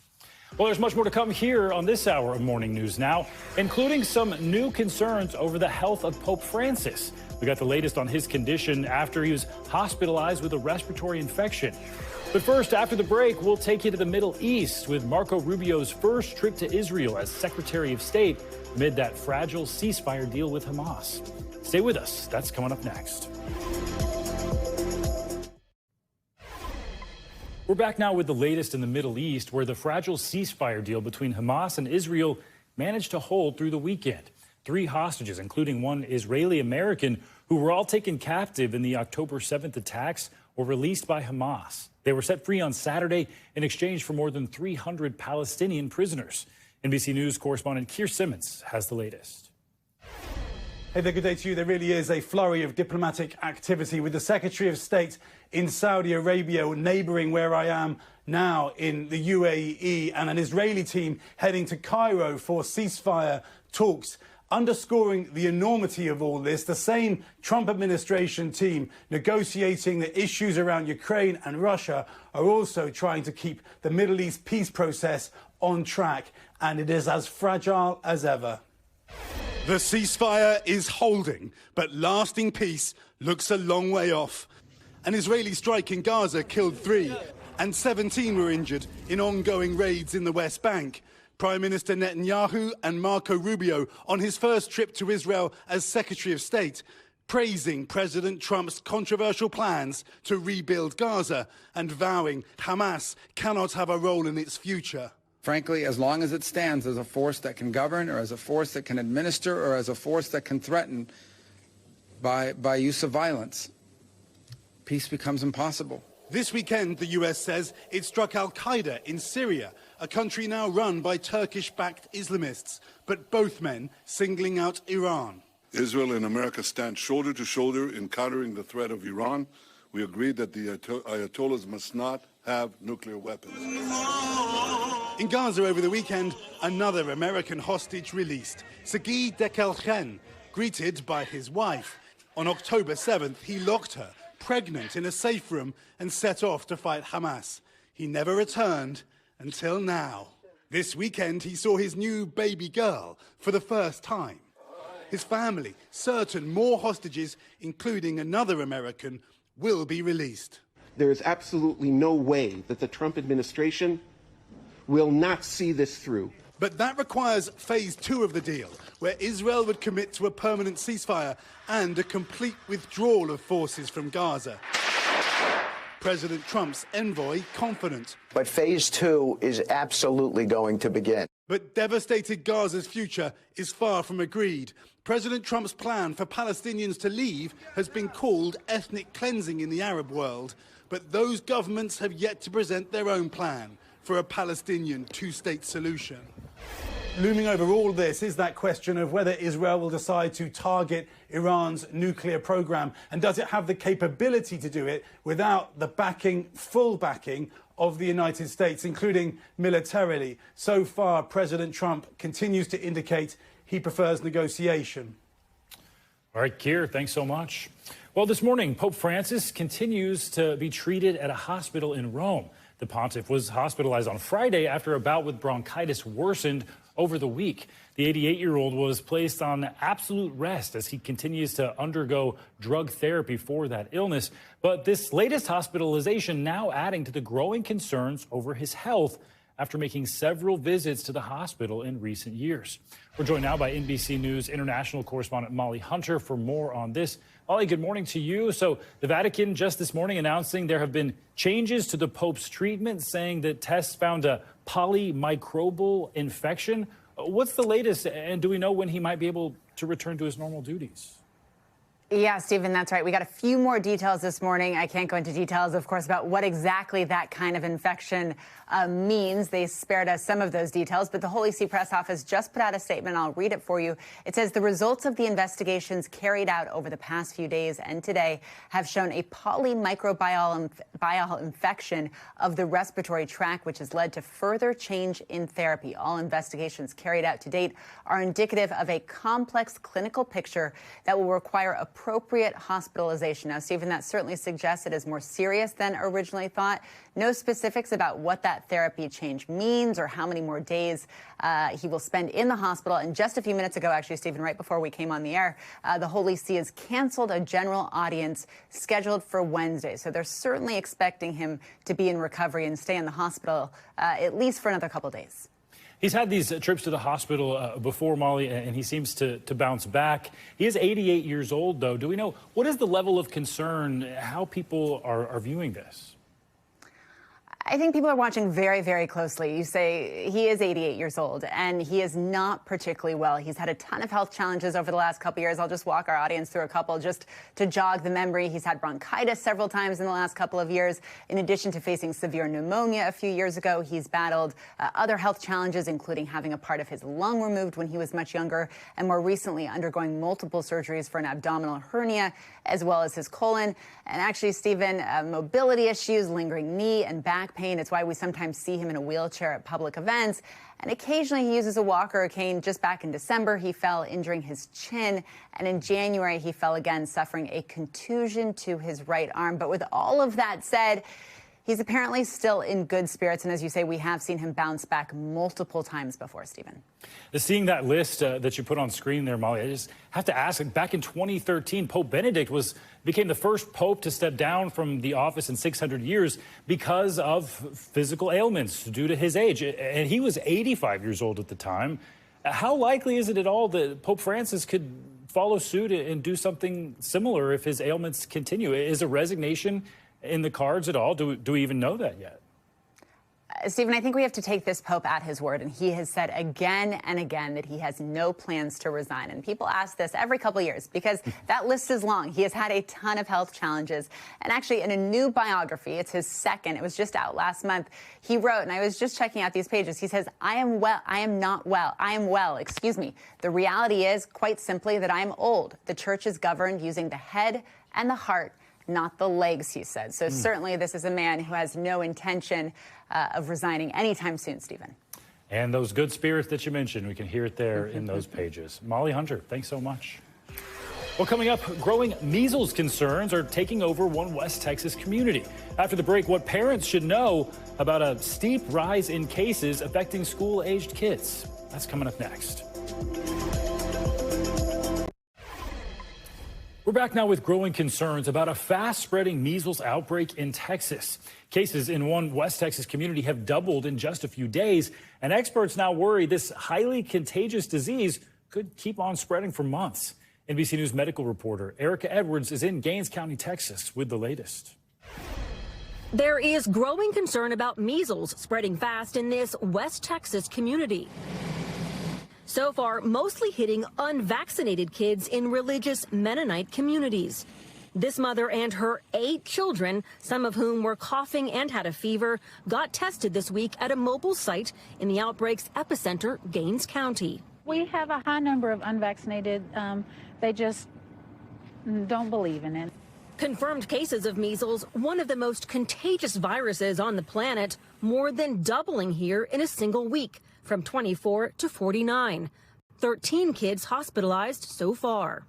Well, there's much more to come here on this hour of Morning News Now, including some new concerns over the health of Pope Francis. We got the latest on his condition after he was hospitalized with a respiratory infection. But first, after the break, we'll take you to the Middle East with Marco Rubio's first trip to Israel as Secretary of State amid that fragile ceasefire deal with Hamas. Stay with us. That's coming up next. We're back now with the latest in the Middle East, where the fragile ceasefire deal between Hamas and Israel managed to hold through the weekend. 3 hostages, including one Israeli-American, who were all taken captive in the October 7th attacks, were released by Hamas. They were set free on Saturday in exchange for more than 300 Palestinian prisoners. NBC News correspondent Keir Simmons has the latest. Hey there, good day to you. There really is a flurry of diplomatic activity with the Secretary of State in Saudi Arabia, neighbouring where I am now in the UAE, and an Israeli team heading to Cairo for ceasefire talks. Underscoring the enormity of all this, the same Trump administration team negotiating the issues around Ukraine and Russia are also trying to keep the Middle East peace process on track, and it is as fragile as ever. The ceasefire is holding, but lasting peace looks a long way off. An Israeli strike in Gaza killed 3, and 17 were injured in ongoing raids in the West Bank. Prime Minister Netanyahu and Marco Rubio on his first trip to Israel as Secretary of State, praising President Trump's controversial plans to rebuild Gaza and vowing Hamas cannot have a role in its future. Frankly, as long as it stands as a force that can govern, or as a force that can administer, or as a force that can threaten by use of violence, peace becomes impossible. This weekend, the US says it struck al-Qaeda in Syria, a country now run by Turkish-backed Islamists, but both men singling out Iran. Israel and America stand shoulder to shoulder in countering the threat of Iran. We agreed that the Ayatollahs must not have nuclear weapons. In Gaza over the weekend, another American hostage released, Sagi Dekelchen, greeted by his wife. On October 7th, he locked her, pregnant, in a safe room and set off to fight Hamas. He never returned until now. This weekend, he saw his new baby girl for the first time. His family, certain more hostages, including another American, will be released. There is absolutely no way that the Trump administration will not see this through. But that requires phase 2 of the deal, where Israel would commit to a permanent ceasefire and a complete withdrawal of forces from Gaza. President Trump's envoy confident. But phase 2 is absolutely going to begin. But devastated Gaza's future is far from agreed. President Trump's plan for Palestinians to leave has been called ethnic cleansing in the Arab world. But those governments have yet to present their own plan for a Palestinian two-state solution. Looming over all this is that question of whether Israel will decide to target Iran's nuclear program, and does it have the capability to do it without the backing, full backing, of the United States, including militarily. So far, President Trump continues to indicate he prefers negotiation. All right, Keir, thanks so much. Well, this morning, Pope Francis continues to be treated at a hospital in Rome. The pontiff was hospitalized on Friday after a bout with bronchitis worsened over the week. The 88-year-old was placed on absolute rest as he continues to undergo drug therapy for that illness. But this latest hospitalization now adding to the growing concerns over his health after making several visits to the hospital in recent years. We're joined now by NBC News international correspondent Molly Hunter for more on this. Molly, good morning to you. So the Vatican just this morning announcing there have been changes to the Pope's treatment, saying that tests found a polymicrobial infection. What's the latest, and do we know when he might be able to return to his normal duties? Yeah, Stephen, that's right. We got a few more details this morning. I can't go into details, of course, about what exactly that kind of infection means. They spared us some of those details, but the Holy See Press Office just put out a statement. I'll read it for you. It says the results of the investigations carried out over the past few days and today have shown a polymicrobial infection of the respiratory tract, which has led to further change in therapy. All investigations carried out to date are indicative of a complex clinical picture that will require appropriate hospitalization. Now, Stephen, that certainly suggests it is more serious than originally thought. No specifics about what that therapy change means or how many more days he will spend in the hospital. And just a few minutes ago, actually, Stephen, right before we came on the air, the Holy See has canceled a general audience scheduled for Wednesday. So they're certainly expecting him to be in recovery and stay in the hospital at least for another couple days. He's had these trips to the hospital before, Molly, and he seems to bounce back. He is 88 years old, though. Do we know what is the level of concern, how people are viewing this? I think people are watching very, very closely. You say he is 88 years old, and he is not particularly well. He's had a ton of health challenges over the last couple of years. I'll just walk our audience through a couple just to jog the memory. He's had bronchitis several times in the last couple of years. In addition to facing severe pneumonia a few years ago, he's battled other health challenges, including having a part of his lung removed when he was much younger, and more recently undergoing multiple surgeries for an abdominal hernia, as well as his colon. And actually, Stephen, mobility issues, lingering knee and back pain. It's why we sometimes see him in a wheelchair at public events. And occasionally he uses a walker or cane. Just back in December, he fell, injuring his chin. And in January, he fell again, suffering a contusion to his right arm. But with all of that said, he's apparently still in good spirits. And as you say, we have seen him bounce back multiple times before, Stephen. Seeing that list that you put on screen there, Molly, I just have to ask, back in 2013, Pope Benedict became the first pope to step down from the office in 600 years because of physical ailments due to his age. And he was 85 years old at the time. How likely is it at all that Pope Francis could follow suit and do something similar if his ailments continue? Is a resignation in the cards at all? Do we even know that yet? Stephen, I think we have to take this Pope at his word, and he has said again and again that he has no plans to resign. And people ask this every couple of years because that list is long. He has had a ton of health challenges. And actually, in a new biography, it's his second, it was just out last month, he wrote, and I was just checking out these pages, he says, I am well, excuse me. The reality is, quite simply, that I am old. The church is governed using the head and the heart, not the legs, he said. So certainly this is a man who has no intention of resigning anytime soon, Stephen. And those good spirits that you mentioned, we can hear it there in those pages. Molly Hunter, thanks so much. Well, coming up, growing measles concerns are taking over one West Texas community. After the break, what parents should know about a steep rise in cases affecting school-aged kids. That's coming up next. We're back now with growing concerns about a fast-spreading measles outbreak in Texas. Cases in one West Texas community have doubled in just a few days, and experts now worry this highly contagious disease could keep on spreading for months. NBC News medical reporter Erica Edwards is in Gaines County, Texas, with the latest. There is growing concern about measles spreading fast in this West Texas community. So far, mostly hitting unvaccinated kids in religious Mennonite communities. This mother and her 8 children, some of whom were coughing and had a fever, got tested this week at a mobile site in the outbreak's epicenter, Gaines County. We have a high number of unvaccinated. They just don't believe in it. Confirmed cases of measles, one of the most contagious viruses on the planet, more than doubling here in a single week, from 24 to 49. 13 kids hospitalized so far.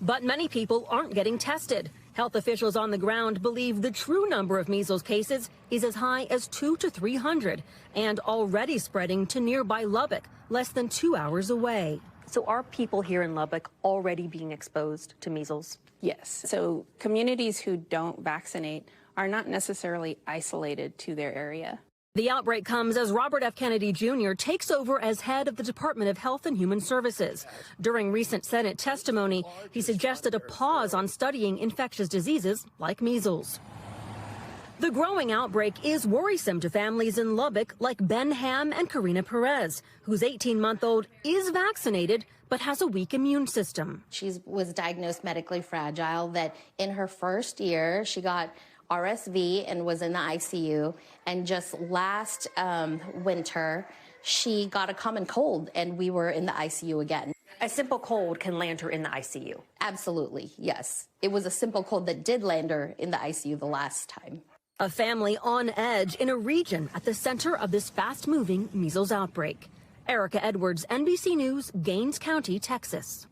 But many people aren't getting tested. Health officials on the ground believe the true number of measles cases is as high as 200 to 300 and already spreading to nearby Lubbock, less than 2 hours away. So are people here in Lubbock already being exposed to measles? Yes. So communities who don't vaccinate are not necessarily isolated to their area. The outbreak comes as Robert F. Kennedy Jr. takes over as head of the Department of Health and Human Services. During recent Senate testimony, he suggested a pause on studying infectious diseases like measles. The growing outbreak is worrisome to families in Lubbock like Ben Ham and Karina Perez, whose 18-month-old is vaccinated but has a weak immune system. She was diagnosed medically fragile, that in her first year she got RSV and was in the ICU, and just last winter she got a common cold and we were in the ICU again. A simple cold can land her in the ICU? Absolutely, yes. It was a simple cold that did land her in the ICU the last time. A family on edge in a region at the center of this fast-moving measles outbreak. Erica Edwards, NBC News, Gaines County, Texas.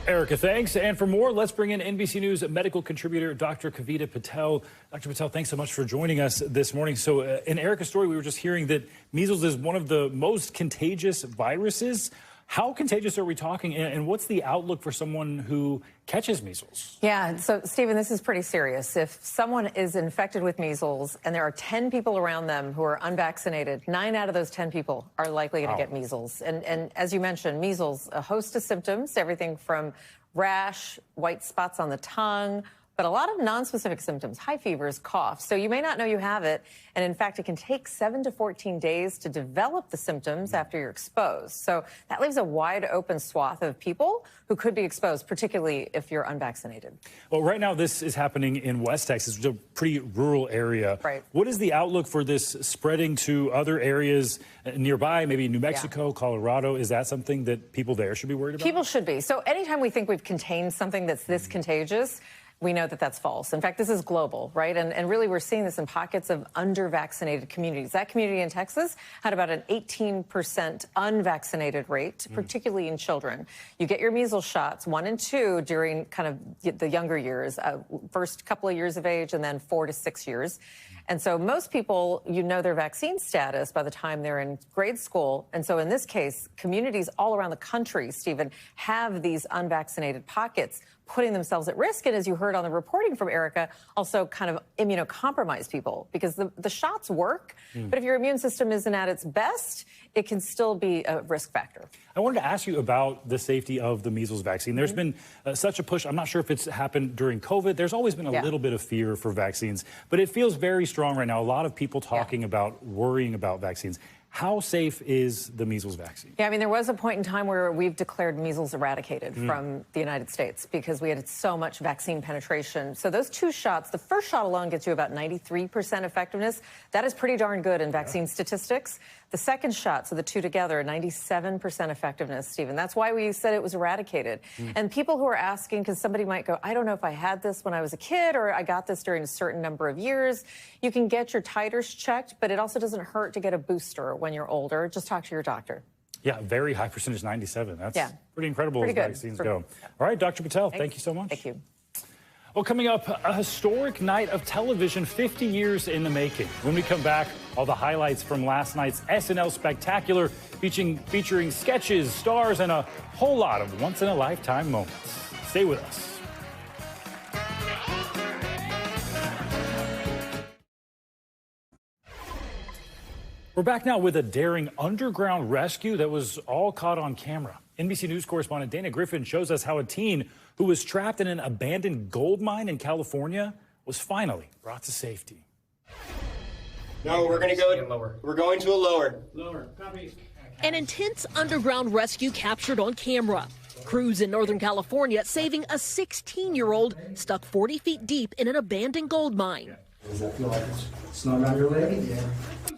Erica, thanks. And for more, let's bring in NBC News medical contributor Dr. Kavita Patel. Dr. Patel, thanks so much for joining us this morning. So in Erica's story, we were just hearing that measles is one of the most contagious viruses. How contagious are we talking, and what's the outlook for someone who catches measles? Yeah, so, Stephen, this is pretty serious. If someone is infected with measles and there are 10 people around them who are unvaccinated, 9 out of those 10 people are likely going to get measles. And as you mentioned, measles, a host of symptoms, everything from rash, white spots on the tongue, but a lot of nonspecific symptoms, high fevers, cough. So you may not know you have it. And in fact, it can take 7 to 14 days to develop the symptoms after you're exposed. So that leaves a wide open swath of people who could be exposed, particularly if you're unvaccinated. Well, right now, this is happening in West Texas, which is a pretty rural area. Right. What is the outlook for this spreading to other areas nearby, maybe New Mexico, Colorado? Is that something that people there should be worried about? People should be. So anytime we think we've contained something that's this contagious, we know that that's false. In fact, this is global, right? And really, we're seeing this in pockets of under-vaccinated communities. That community in Texas had about an 18% unvaccinated rate, particularly in children. You get your measles shots, 1 and 2, during kind of the younger years, first couple of years of age, and then 4 to 6 years. And so most people, you know their vaccine status by the time they're in grade school. And so in this case, communities all around the country, Stephen, have these unvaccinated pockets, putting themselves at risk. And as you heard on the reporting from Erica, also kind of immunocompromised people, because the shots work. But if your immune system isn't at its best, it can still be a risk factor. I wanted to ask you about the safety of the measles vaccine. There's been such a push. I'm not sure if it's happened during COVID. There's always been a little bit of fear for vaccines, but it feels very strong right now. A lot of people talking about worrying about vaccines. How safe is the measles vaccine? Yeah, I mean, there was a point in time where we've declared measles eradicated from the United States because we had so much vaccine penetration. So those 2 shots, the first shot alone gets you about 93% effectiveness. That is pretty darn good in vaccine statistics. The second shot, so the 2 together, 97% effectiveness, Stephen. That's why we said it was eradicated. And people who are asking, because somebody might go, I don't know if I had this when I was a kid or I got this during a certain number of years. You can get your titers checked, but it also doesn't hurt to get a booster when you're older. Just talk to your doctor. Yeah, very high percentage, 97. That's pretty incredible as vaccines go. All right, Dr. Patel, thank you so much. Thank you. Well, coming up, a historic night of television, 50 years in the making. When we come back, all the highlights from last night's SNL Spectacular, featuring sketches, stars, and a whole lot of once-in-a-lifetime moments. Stay with us. We're back now with a daring underground rescue that was all caught on camera. NBC News correspondent Dana Griffin shows us how a teen who was trapped in an abandoned gold mine in California was finally brought to safety. No, we're going to go lower. We're going to a lower. Lower. An intense underground rescue captured on camera. Crews in Northern California saving a 16-year-old stuck 40 feet deep in an abandoned gold mine. Does that feel like it's snug on your leg? Yeah.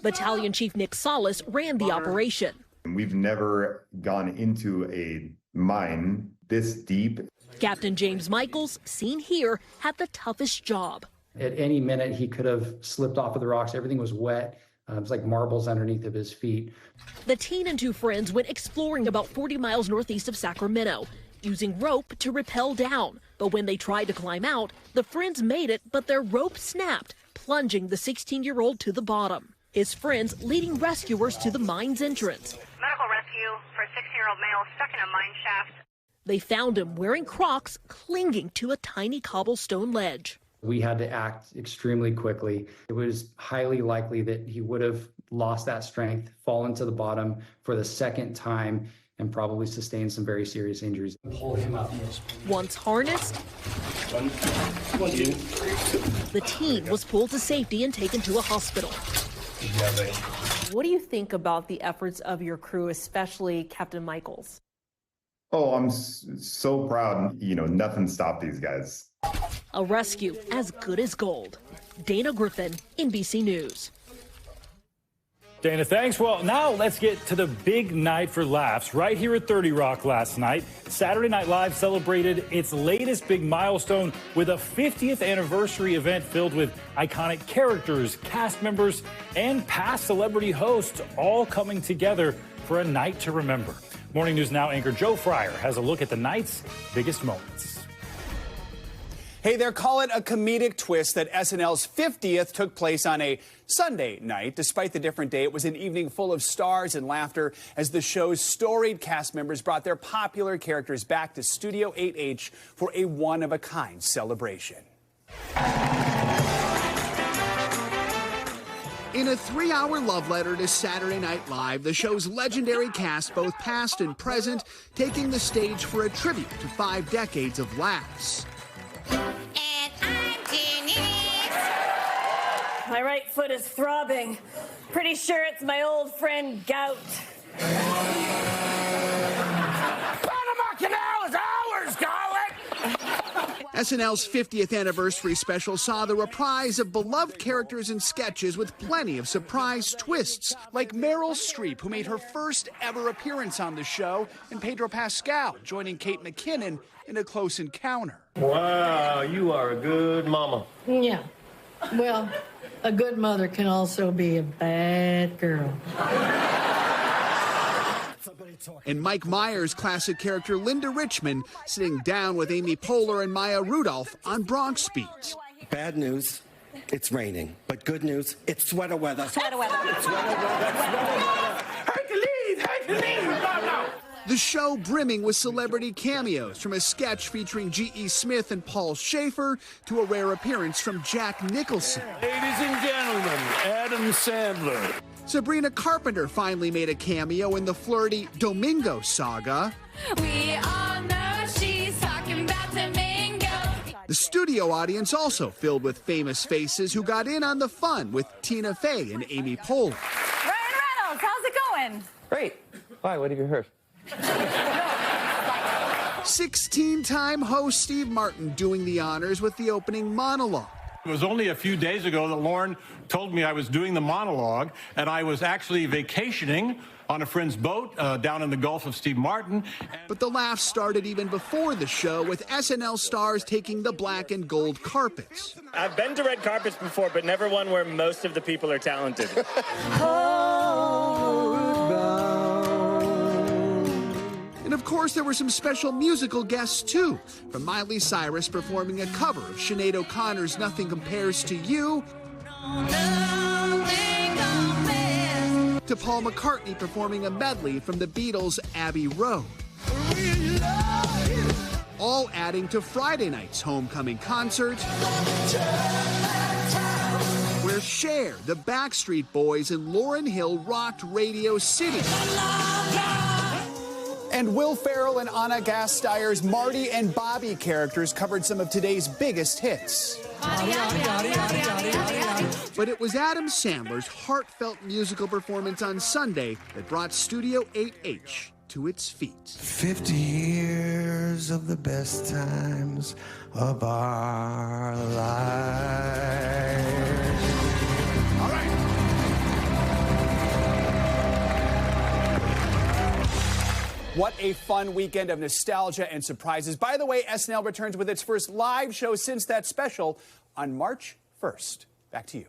Battalion Chief Nick Solis ran the operation. We've never gone into a mine this deep. Captain James Michaels, seen here, had the toughest job. At any minute, he could have slipped off of the rocks. Everything was wet. It was like marbles underneath of his feet. The teen and 2 friends went exploring about 40 miles northeast of Sacramento. using rope to rappel down. But when they tried to climb out, the friends made it, but their rope snapped, plunging the 16-year-old to the bottom. His friends leading rescuers to the mine's entrance. Medical rescue for a 16-year-old male stuck in a mine shaft. They found him wearing Crocs, clinging to a tiny cobblestone ledge. We had to act extremely quickly. It was highly likely that he would have lost that strength, fallen to the bottom for the second time, and probably sustained some very serious injuries. Pull him up. Once harnessed, the team was pulled to safety and taken to a hospital. What do you think about the efforts of your crew, especially Captain Michaels? Oh, I'm so proud. You know, nothing stopped these guys. A rescue as good as gold. Dana Griffin, NBC News. Dana, thanks. Well, now let's get to the big night for laughs right here at 30 Rock last night. Saturday Night Live celebrated its latest big milestone with a 50th anniversary event filled with iconic characters, cast members, and past celebrity hosts all coming together for a night to remember. Morning News Now anchor Joe Fryer has a look at the night's biggest moments. Hey there, call it a comedic twist that SNL's 50th took place on a Sunday night. Despite the different day, it was an evening full of stars and laughter as the show's storied cast members brought their popular characters back to Studio 8H for a one-of-a-kind celebration. In a 3-hour love letter to Saturday Night Live, the show's legendary cast, both past and present, taking the stage for a tribute to 5 decades of laughs. My right foot is throbbing. Pretty sure it's my old friend Gout. Panama Canal is ours, Garlic! SNL's 50th anniversary special saw the reprise of beloved characters and sketches with plenty of surprise twists, like Meryl Streep, who made her first ever appearance on the show, and Pedro Pascal joining Kate McKinnon in a close encounter. Wow, you are a good mama. Yeah. Well, a good mother can also be a bad girl. And Mike Myers' classic character Linda Richman sitting down with Amy Poehler and Maya Rudolph on Bronx Beat. Bad news, it's raining. But good news, it's sweater weather. Sweater weather. It's sweater weather. Hercules! Hercules! No! The show brimming with celebrity cameos, from a sketch featuring G.E. Smith and Paul Schaefer to a rare appearance from Jack Nicholson. Ladies and gentlemen, Adam Sandler. Sabrina Carpenter finally made a cameo in the flirty Domingo saga. We all know she's talking about Domingo. The studio audience also filled with famous faces who got in on the fun with Tina Fey and Amy Poehler. Ryan Reynolds, how's it going? Great. Why, what have you heard? 16-time host Steve Martin doing the honors with the opening monologue. It was only a few days ago that Lauren told me I was doing the monologue, and I was actually vacationing on a friend's boat down in the Gulf of Steve Martin. But the laughs started even before the show, with SNL stars taking the black and gold carpets. I've been to red carpets before, but never one where most of the people are talented. And of course, there were some special musical guests too, from Miley Cyrus performing a cover of Sinead O'Connor's Nothing Compares to You, to Paul McCartney performing a medley from the Beatles' Abbey Road. All adding to Friday night's homecoming concert, where Cher, the Backstreet Boys, and Lauryn Hill rocked Radio City. And Will Ferrell and Anna Gasteyer's Marty and Bobby characters covered some of today's biggest hits. But it was Adam Sandler's heartfelt musical performance on Sunday that brought Studio 8H to its feet. 50 years of the best times of our lives. All right. What a fun weekend of nostalgia and surprises. By the way, SNL returns with its first live show since that special on March 1st. Back to you.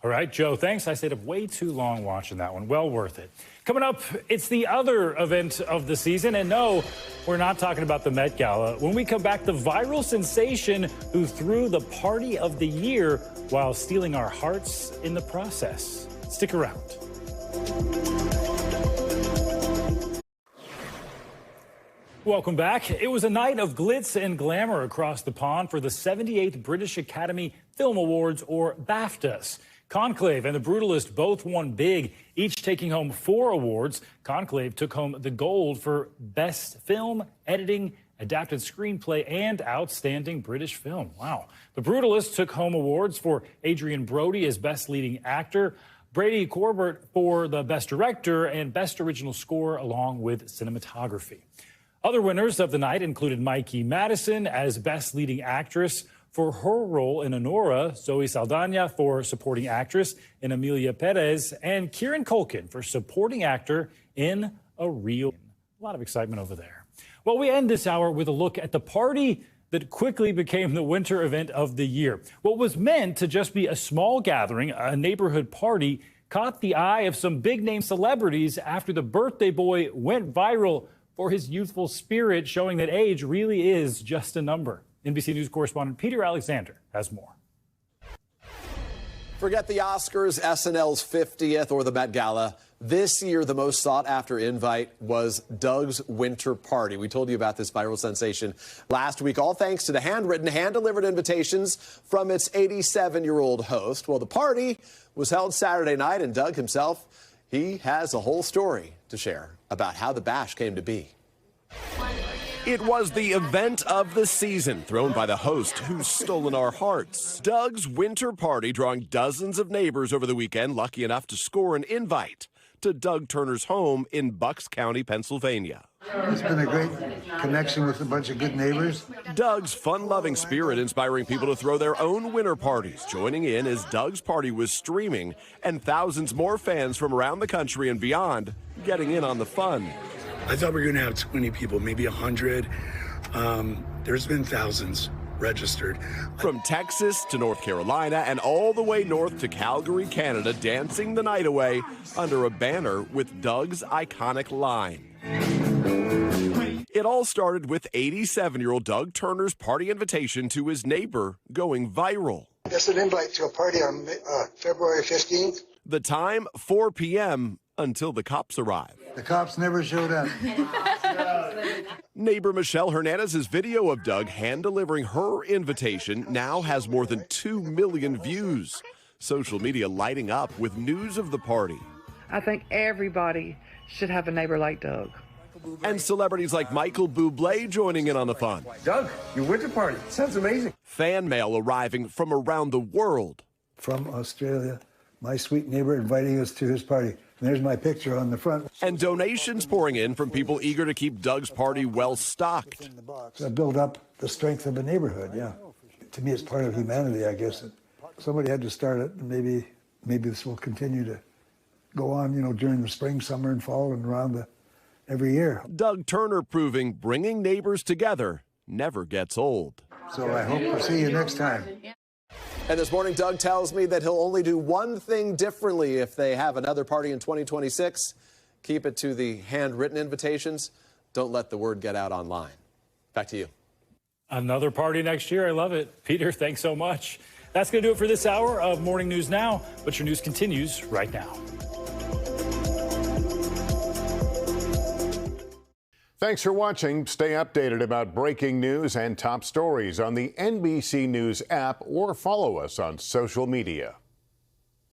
All right, Joe, thanks. I stayed up way too long watching that one. Well worth it. Coming up, it's the other event of the season. And no, we're not talking about the Met Gala. When we come back, the viral sensation who threw the party of the year while stealing our hearts in the process. Stick around. Welcome back. It was a night of glitz and glamour across the pond for the 78th British Academy Film Awards, or BAFTAs. Conclave and The Brutalist both won big, each taking home 4 awards. Conclave took home the gold for Best Film, Editing, Adapted Screenplay, and Outstanding British Film. Wow. The Brutalist took home awards for Adrian Brody as Best Leading Actor, Brady Corbett for the Best Director, and Best Original Score, along with Cinematography. Other winners of the night included Mikey Madison as Best Leading Actress for her role in Honora, Zoe Saldana for Supporting Actress in Amelia Perez, and Kieran Culkin for Supporting Actor in A Real. A lot of excitement over there. Well, we end this hour with a look at the party that quickly became the winter event of the year. What was meant to just be a small gathering, a neighborhood party, caught the eye of some big-name celebrities after the birthday boy went viral for his youthful spirit, showing that age really is just a number. NBC News correspondent Peter Alexander has more. Forget the Oscars, SNL's 50th, or the Met Gala. This year, the most sought-after invite was Doug's winter party. We told you about this viral sensation last week, all thanks to the handwritten, hand-delivered invitations from its 87-year-old host. Well, the party was held Saturday night, and Doug himself, he has a whole story to share about how the bash came to be. It was the event of the season, thrown by the host who's stolen our hearts. Doug's winter party, drawing dozens of neighbors over the weekend, lucky enough to score an invite to Doug Turner's home in Bucks County, Pennsylvania. It's been a great connection with a bunch of good neighbors. Doug's fun-loving spirit inspiring people to throw their own winter parties, joining in as Doug's party was streaming, and thousands more fans from around the country and beyond getting in on the fun. I thought we were going to have 20 people, maybe 100. There's been thousands registered. From Texas to North Carolina and all the way north to Calgary, Canada, dancing the night away under a banner with Doug's iconic line. It all started with 87-year-old Doug Turner's party invitation to his neighbor going viral. That's an invite to a party on February 15th. The time, 4 p.m. until the cops arrive. The cops never showed up. Neighbor Michelle Hernandez's video of Doug hand-delivering her invitation now has more than 2 million views. Social media lighting up with news of the party. I think everybody should have a neighbor like Doug. And celebrities like Michael Bublé joining in on the fun. Doug, your winter party sounds amazing. Fan mail arriving from around the world. From Australia, my sweet neighbor inviting us to his party. There's my picture on the front. And donations pouring in from people eager to keep Doug's party well stocked. To build up the strength of a neighborhood, yeah. To me, it's part of humanity, I guess. Somebody had to start it, and maybe this will continue to go on, during the spring, summer, and fall, and around every year. Doug Turner proving bringing neighbors together never gets old. So I hope to see you next time. And this morning, Doug tells me that he'll only do one thing differently if they have another party in 2026. Keep it to the handwritten invitations. Don't let the word get out online. Back to you. Another party next year. I love it. Peter, thanks so much. That's going to do it for this hour of Morning News Now, but your news continues right now. Thanks for watching. Stay updated about breaking news and top stories on the NBC News app or follow us on social media.